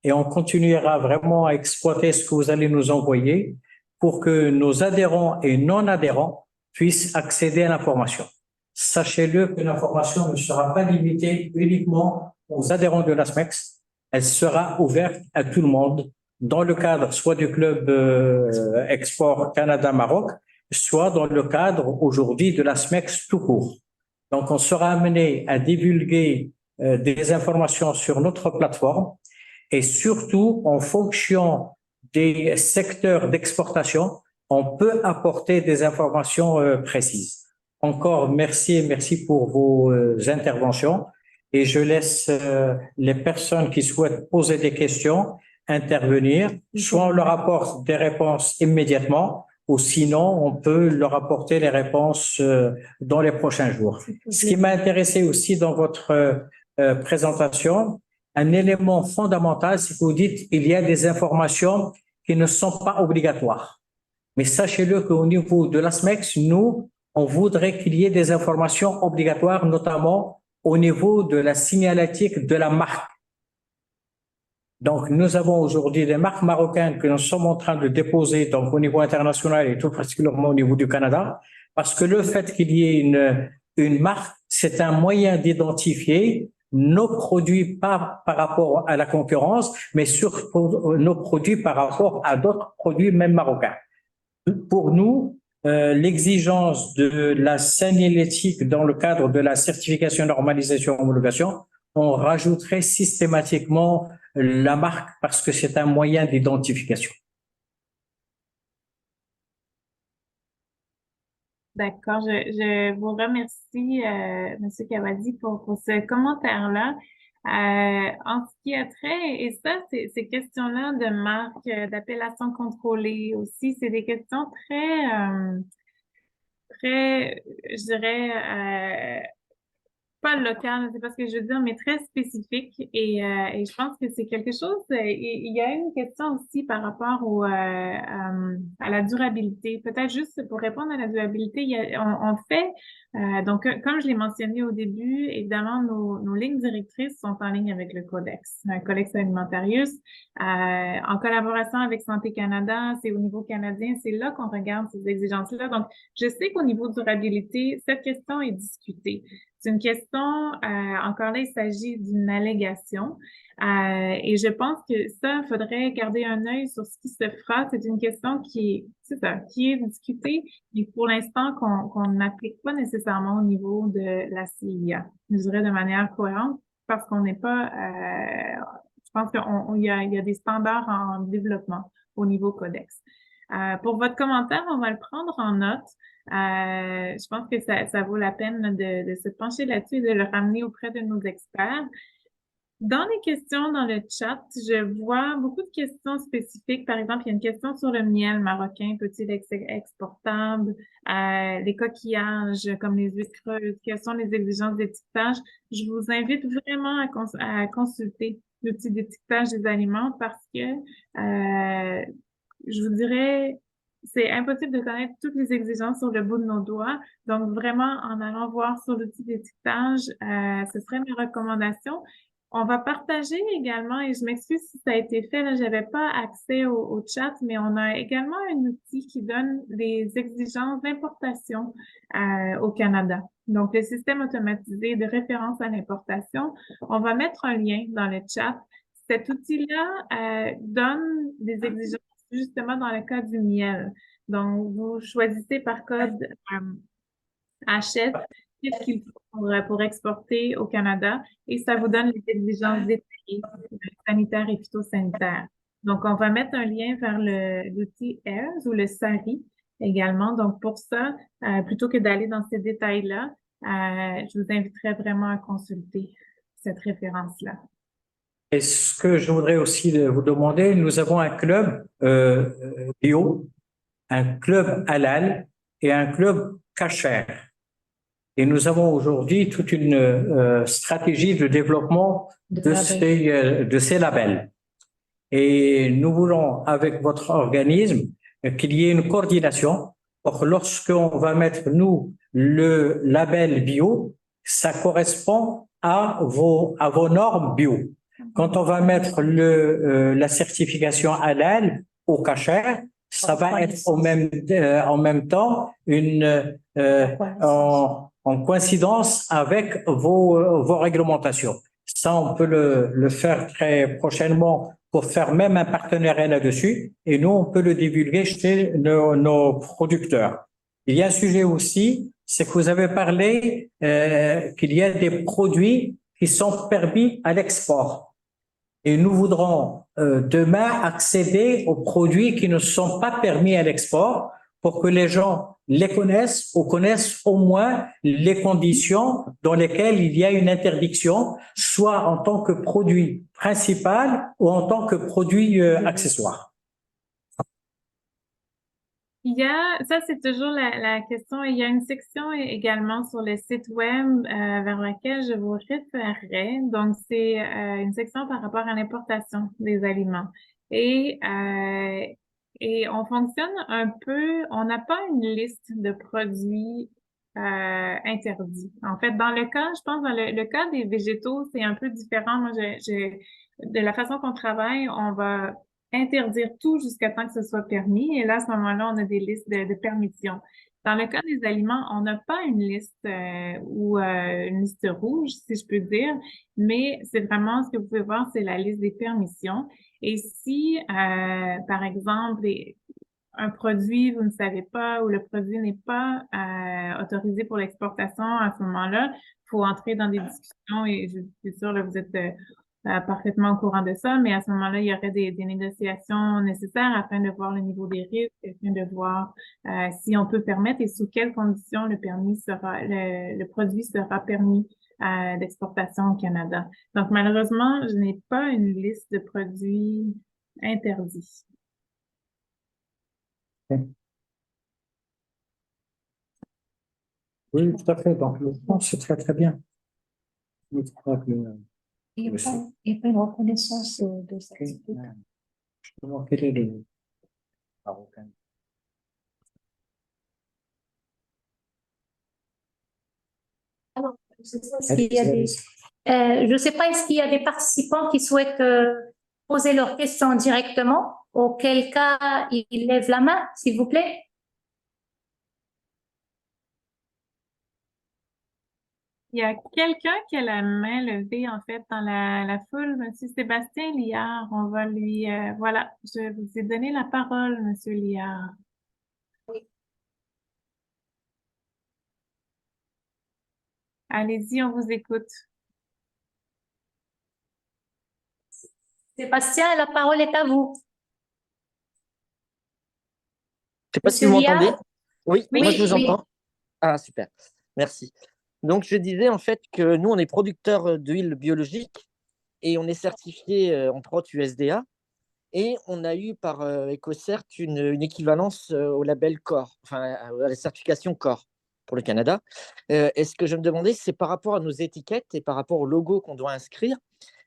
et on continuera vraiment à exploiter ce que vous allez nous envoyer pour que nos adhérents et non-adhérents puissent accéder à l'information. Sachez-le que l'information ne sera pas limitée uniquement aux adhérents de l'ASMEX, elle sera ouverte à tout le monde dans le cadre soit du club Export Canada-Maroc, soit dans le cadre aujourd'hui de l'ASMEX tout court. Donc, on sera amené à divulguer des informations sur notre plateforme et surtout, en fonction des secteurs d'exportation, on peut apporter des informations précises. Encore merci pour vos interventions et je laisse les personnes qui souhaitent poser des questions intervenir, soit on leur apporte des réponses immédiatement, ou sinon on peut leur apporter les réponses dans les prochains jours. Ce qui m'a intéressé aussi dans votre présentation, un élément fondamental, c'est que vous dites qu'il y a des informations qui ne sont pas obligatoires. Mais sachez-le qu'au niveau de l'ASMEX, nous, on voudrait qu'il y ait des informations obligatoires, notamment au niveau de la signalétique de la marque. Donc, nous avons aujourd'hui des marques marocaines que nous sommes en train de déposer donc au niveau international et tout particulièrement au niveau du Canada, parce que le fait qu'il y ait une marque, c'est un moyen d'identifier nos produits pas par rapport à la concurrence, mais surtout nos produits par rapport à d'autres produits même marocains. Pour nous, l'exigence de la signalétique dans le cadre de la certification, normalisation, homologation, on rajouterait systématiquement la marque parce que c'est un moyen d'identification. D'accord, je vous remercie, Monsieur Cavazzi, pour ce commentaire-là. En ce qui a trait, et ça, ces questions-là de marque, d'appellation contrôlée aussi, c'est des questions très, je dirais, pas local, c'est pas ce que je veux dire, mais très spécifique. Et je pense que c'est quelque chose. Il y a une question aussi par rapport à la durabilité. Peut-être juste pour répondre à la durabilité, on fait, donc comme je l'ai mentionné au début, évidemment, nos lignes directrices sont en ligne avec le Codex, Codex Alimentarius. En collaboration avec Santé Canada, c'est au niveau canadien, c'est là qu'on regarde ces exigences-là. Donc, je sais qu'au niveau durabilité, cette question est discutée. C'est une question, encore là, il s'agit d'une allégation. Et je pense que ça, il faudrait garder un œil sur ce qui se fera. C'est une question c'est ça, qui est discutée, mais pour l'instant, qu'on n'applique pas nécessairement au niveau de la CIA. Je dirais de manière cohérente, parce qu'on n'est pas, je pense qu'il y a des standards en développement au niveau Codex. Pour votre commentaire, on va le prendre en note. Je pense que ça vaut la peine de se pencher là-dessus et de le ramener auprès de nos experts. Dans les questions dans le chat, je vois beaucoup de questions spécifiques. Par exemple, il y a une question sur le miel marocain, peut-il être exportable? Les coquillages comme les huîtres creuses, quelles sont les exigences d'étiquetage? Je vous invite vraiment à consulter l'outil d'étiquetage des aliments parce que je vous dirais, c'est impossible de connaître toutes les exigences sur le bout de nos doigts. Donc, vraiment, en allant voir sur l'outil d'étiquetage, ce serait mes recommandations. On va partager également, et je m'excuse si ça a été fait, là, j'avais pas accès au chat, mais on a également un outil qui donne les exigences d'importation au Canada. Donc, le système automatisé de référence à l'importation, on va mettre un lien dans le chat. Cet outil-là donne des exigences justement dans le cas du miel. Donc, vous choisissez par code HS qu'est-ce qu'il faut pour exporter au Canada et ça vous donne les exigences détaillées sanitaires et phytosanitaires. Donc, on va mettre un lien vers l'outil AIRS ou le SARI également. Donc, pour ça, plutôt que d'aller dans ces détails-là, je vous inviterai vraiment à consulter cette référence-là. Et ce que je voudrais aussi vous demander, nous avons un club bio, un club halal et un club kasher. Et nous avons aujourd'hui toute une stratégie de développement de ces labels. Et nous voulons, avec votre organisme, qu'il y ait une coordination. Or, lorsqu'on va mettre, nous, le label bio, ça correspond à vos normes bio. Quand on va mettre la certification halal au kasher, ça va être en même temps en coïncidence avec vos réglementations. Ça, on peut le faire très prochainement pour faire même un partenariat là-dessus. Et nous, on peut le divulguer chez nos producteurs. Il y a un sujet aussi, c'est que vous avez parlé qu'il y a des produits qui sont permis à l'export. Et nous voudrons demain accéder aux produits qui ne sont pas permis à l'export pour que les gens les connaissent ou connaissent au moins les conditions dans lesquelles il y a une interdiction, soit en tant que produit principal ou en tant que produit accessoire. Ça c'est toujours la question. Il y a une section également sur le site web vers laquelle je vous référerai. Donc, c'est une section par rapport à l'importation des aliments. Et, euh, et on fonctionne un peu, on n'a pas une liste de produits interdits. En fait, dans le cas, je pense, dans le cas des végétaux, c'est un peu différent. Moi, de la façon qu'on travaille, on va interdire tout jusqu'à temps que ce soit permis. Et là, à ce moment-là, on a des listes de permissions. Dans le cas des aliments, on n'a pas une liste ou une liste rouge, si je peux dire, mais c'est vraiment ce que vous pouvez voir, c'est la liste des permissions. Et si, par exemple, un produit, vous ne savez pas, ou le produit n'est pas autorisé pour l'exportation, à ce moment-là, il faut entrer dans des discussions et je suis sûre, là, vous êtes parfaitement au courant de ça, mais à ce moment-là, il y aurait des négociations nécessaires afin de voir le niveau des risques, afin de voir si on peut permettre et sous quelles conditions le produit sera permis d'exportation au Canada. Donc, malheureusement, je n'ai pas une liste de produits interdits. Oui, tout à fait. Donc, je pense que c'est très, très bien. Je crois que, Il aussi. n'y a pas une reconnaissance de ça. Justement, quel est le marocain? Alors, je sais pas s'il y a je ne sais pas, est-ce qu'il y a des participants qui souhaitent poser leurs questions directement, auquel cas ils lèvent la main, s'il vous plaît. Il y a quelqu'un qui a la main levée, en fait, dans la foule, Monsieur Sébastien Liard. On va lui, voilà, je vous ai donné la parole, Monsieur Liard. Allez-y, on vous écoute. Sébastien, la parole est à vous. Je sais pas si Monsieur vous Liard? m'entendez. Oui, Oui, moi je vous oui. entends. Ah, super. Merci. Donc, je disais en fait que nous, on est producteurs d'huile biologique et on est certifié en prot USDA. Et on a eu par EcoCert une équivalence au label CORE, enfin à la certification CORE pour le Canada. Et ce que je me demandais, c'est par rapport à nos étiquettes et par rapport au logo qu'on doit inscrire.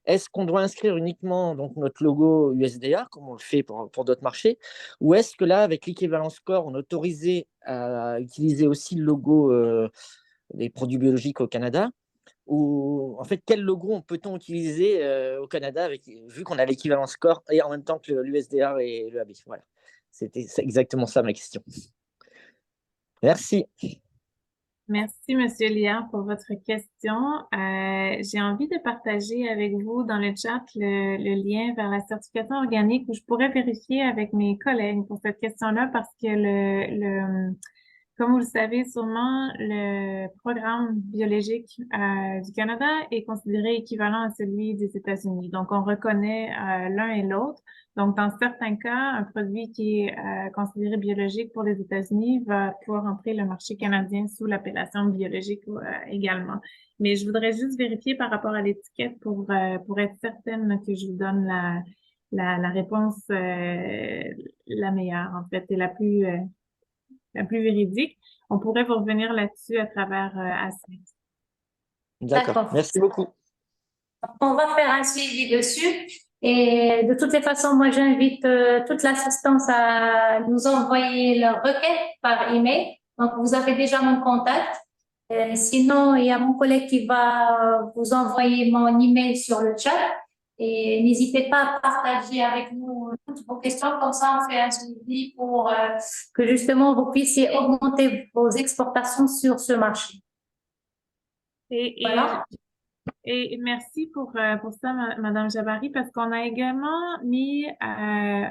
Est-ce qu'on doit inscrire uniquement donc, notre logo USDA, comme on le fait pour d'autres marchés, ou est-ce que là, avec l'équivalence CORE, on est autorisé à utiliser aussi le logo des produits biologiques au Canada? Ou en fait, quel logo peut-on utiliser au Canada vu qu'on a l'équivalence CORE et en même temps que l'USDA et le AB? Voilà, c'est exactement ça ma question. Merci. Merci, Monsieur Liard, pour votre question. J'ai envie de partager avec vous dans le chat le lien vers la certification organique où je pourrais vérifier avec mes collègues pour cette question-là parce que comme vous le savez sûrement, le programme biologique du Canada est considéré équivalent à celui des États-Unis. Donc, on reconnaît l'un et l'autre. Donc, dans certains cas, un produit qui est considéré biologique pour les États-Unis va pouvoir entrer le marché canadien sous l'appellation biologique également. Mais je voudrais juste vérifier par rapport à l'étiquette pour être certaine que je vous donne la réponse la meilleure, en fait, et la plus véridique. On pourrait vous revenir là-dessus à travers ASMEX. D'accord. Merci beaucoup. On va faire un suivi dessus. Et de toutes les façons, moi, j'invite toute l'assistance à nous envoyer leur requête par email. Donc, vous avez déjà mon contact. Sinon, il y a mon collègue qui va vous envoyer mon email sur le chat. Et n'hésitez pas à partager avec nous toutes vos questions. Comme ça, on fait un suivi pour que justement vous puissiez augmenter vos exportations sur ce marché. Voilà. Et merci pour ça, Madame Jabari, parce qu'on a également mis,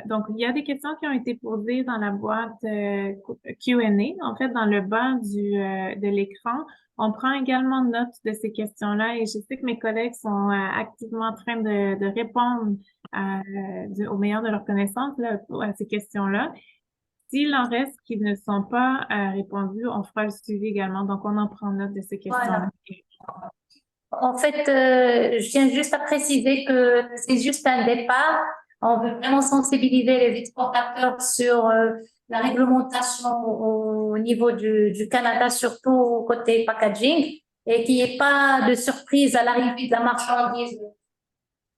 donc il y a des questions qui ont été posées dans la boîte Q&A, en fait, dans le bas de l'écran. On prend également note de ces questions-là et je sais que mes collègues sont activement en train de répondre au meilleur de leur connaissance là, à ces questions-là. S'il en reste qui ne sont pas répondus, on fera le suivi également. Donc, on en prend note de ces questions-là. Voilà. En fait, je tiens juste à préciser que c'est juste un départ. On veut vraiment sensibiliser les exportateurs sur la réglementation au niveau du Canada, surtout côté packaging, et qu'il n'y ait pas de surprise à l'arrivée de la marchandise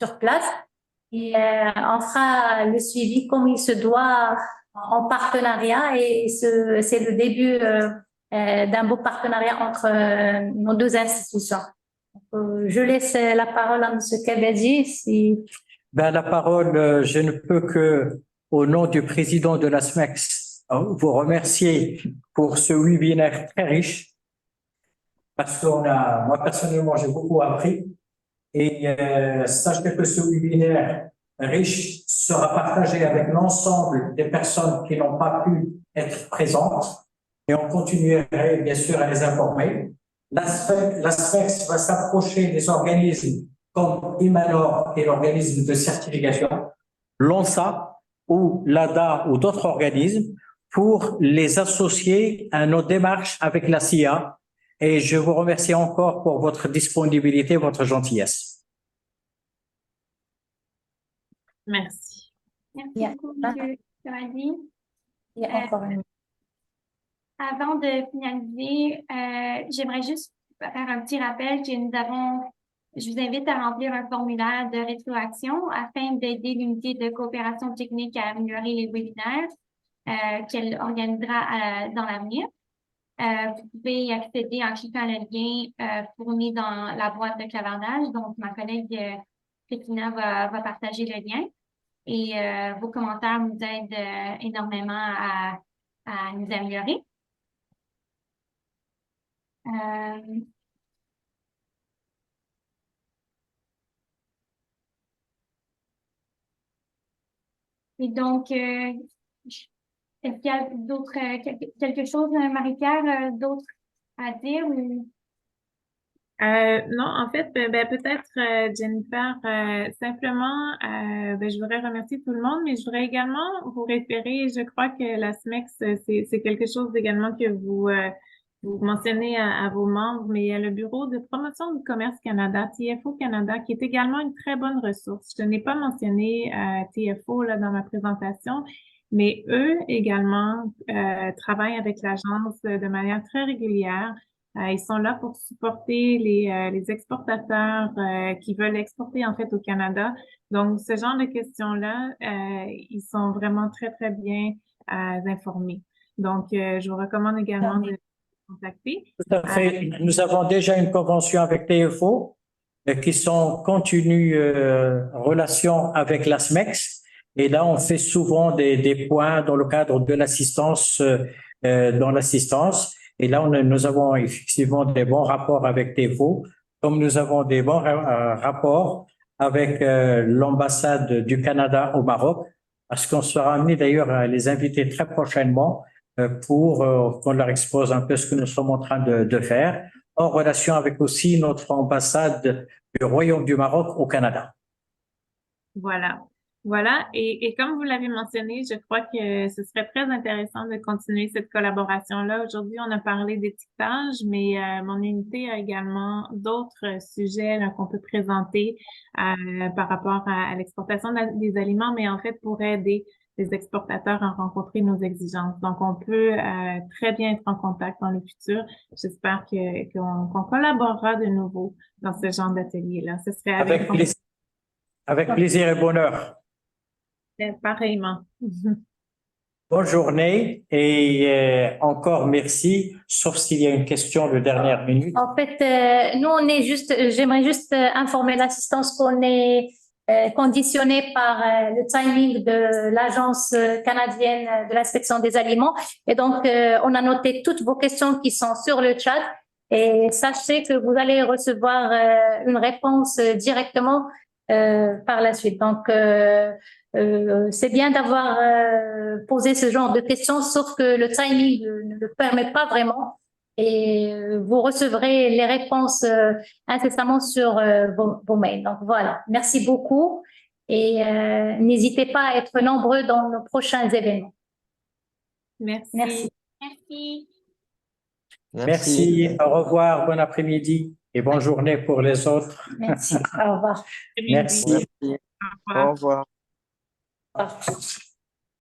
sur place. Et on fera le suivi comme il se doit en partenariat, et c'est le début d'un beau partenariat entre nos deux institutions. Je laisse la parole à M. Kabadi. Ben, la parole, je ne peux que, au nom du président de la SMEX, vous remercier pour ce webinaire très riche, parce moi personnellement, j'ai beaucoup appris. Et sachez que ce webinaire riche sera partagé avec l'ensemble des personnes qui n'ont pas pu être présentes, et on continuerait bien sûr à les informer. L'ASPEX va s'approcher des organismes comme Imanor et l'organisme de certification, l'ONSA ou l'ADA ou d'autres organismes, pour les associer à nos démarches avec la CIA. Et je vous remercie encore pour votre disponibilité, votre gentillesse. Merci. Merci beaucoup, M. Kabadi. Il y a encore une. Avant de finaliser, j'aimerais juste faire un petit rappel que je vous invite à remplir un formulaire de rétroaction afin d'aider l'unité de coopération technique à améliorer les webinaires qu'elle organisera dans l'avenir. Vous pouvez y accéder en cliquant le lien fourni dans la boîte de clavardage. Donc, ma collègue Christina va partager le lien. Et vos commentaires nous aident énormément à nous améliorer. Et donc, est-ce qu'il y a d'autres, quelque chose, Marie-Pierre, d'autre à dire ou... Non, en fait, peut-être, Jennifer, simplement, je voudrais remercier tout le monde, mais je voudrais également vous référer, je crois que la SMEX, c'est quelque chose également que vous mentionnez à vos membres, mais il y a le Bureau de promotion du commerce Canada, TFO Canada, qui est également une très bonne ressource. Je n'ai pas mentionné TFO là, dans ma présentation, mais eux également travaillent avec l'agence de manière très régulière. Ils sont là pour supporter les exportateurs qui veulent exporter en fait au Canada. Donc, ce genre de questions-là, ils sont vraiment très, très bien informés. Donc, je vous recommande également de les contacter. Tout à fait. Nous avons déjà une convention avec TFO qui sont en continue relation avec la SMEX. Et là, on fait souvent des points dans le cadre de l'assistance, dans l'assistance. Et là, nous avons effectivement des bons rapports avec TFO, comme nous avons des bons rapports avec l'ambassade du Canada au Maroc, parce qu'on sera amené d'ailleurs à les inviter très prochainement pour qu'on leur expose un peu ce que nous sommes en train de faire, en relation avec aussi notre ambassade du Royaume du Maroc au Canada. Voilà. Voilà, et comme vous l'avez mentionné, je crois que ce serait très intéressant de continuer cette collaboration-là. Aujourd'hui, on a parlé d'étiquetage, mais mon unité a également d'autres sujets qu'on peut présenter par rapport à l'exportation des aliments, mais en fait pour aider les exportateurs à rencontrer nos exigences. Donc, on peut très bien être en contact dans le futur. J'espère qu'on collaborera de nouveau dans ce genre d'atelier-là. Ce serait Avec plaisir. Avec plaisir et bonheur. Pareillement. Bonne journée et encore merci, sauf s'il y a une question de dernière minute. En fait, nous, j'aimerais juste informer l'assistance qu'on est conditionné par le timing de l'Agence canadienne de l'inspection des aliments. Et donc, on a noté toutes vos questions qui sont sur le chat. Et sachez que vous allez recevoir une réponse directement par la suite. Donc, c'est bien d'avoir posé ce genre de questions, sauf que le timing ne le permet pas vraiment. Et vous recevrez les réponses incessamment sur vos mails. Donc voilà, merci beaucoup et n'hésitez pas à être nombreux dans nos prochains événements. Merci. Merci. Merci. Merci. Au revoir, bon après-midi et bonne journée pour les autres. Merci. Au revoir. Merci. Au revoir. Au revoir. Ah.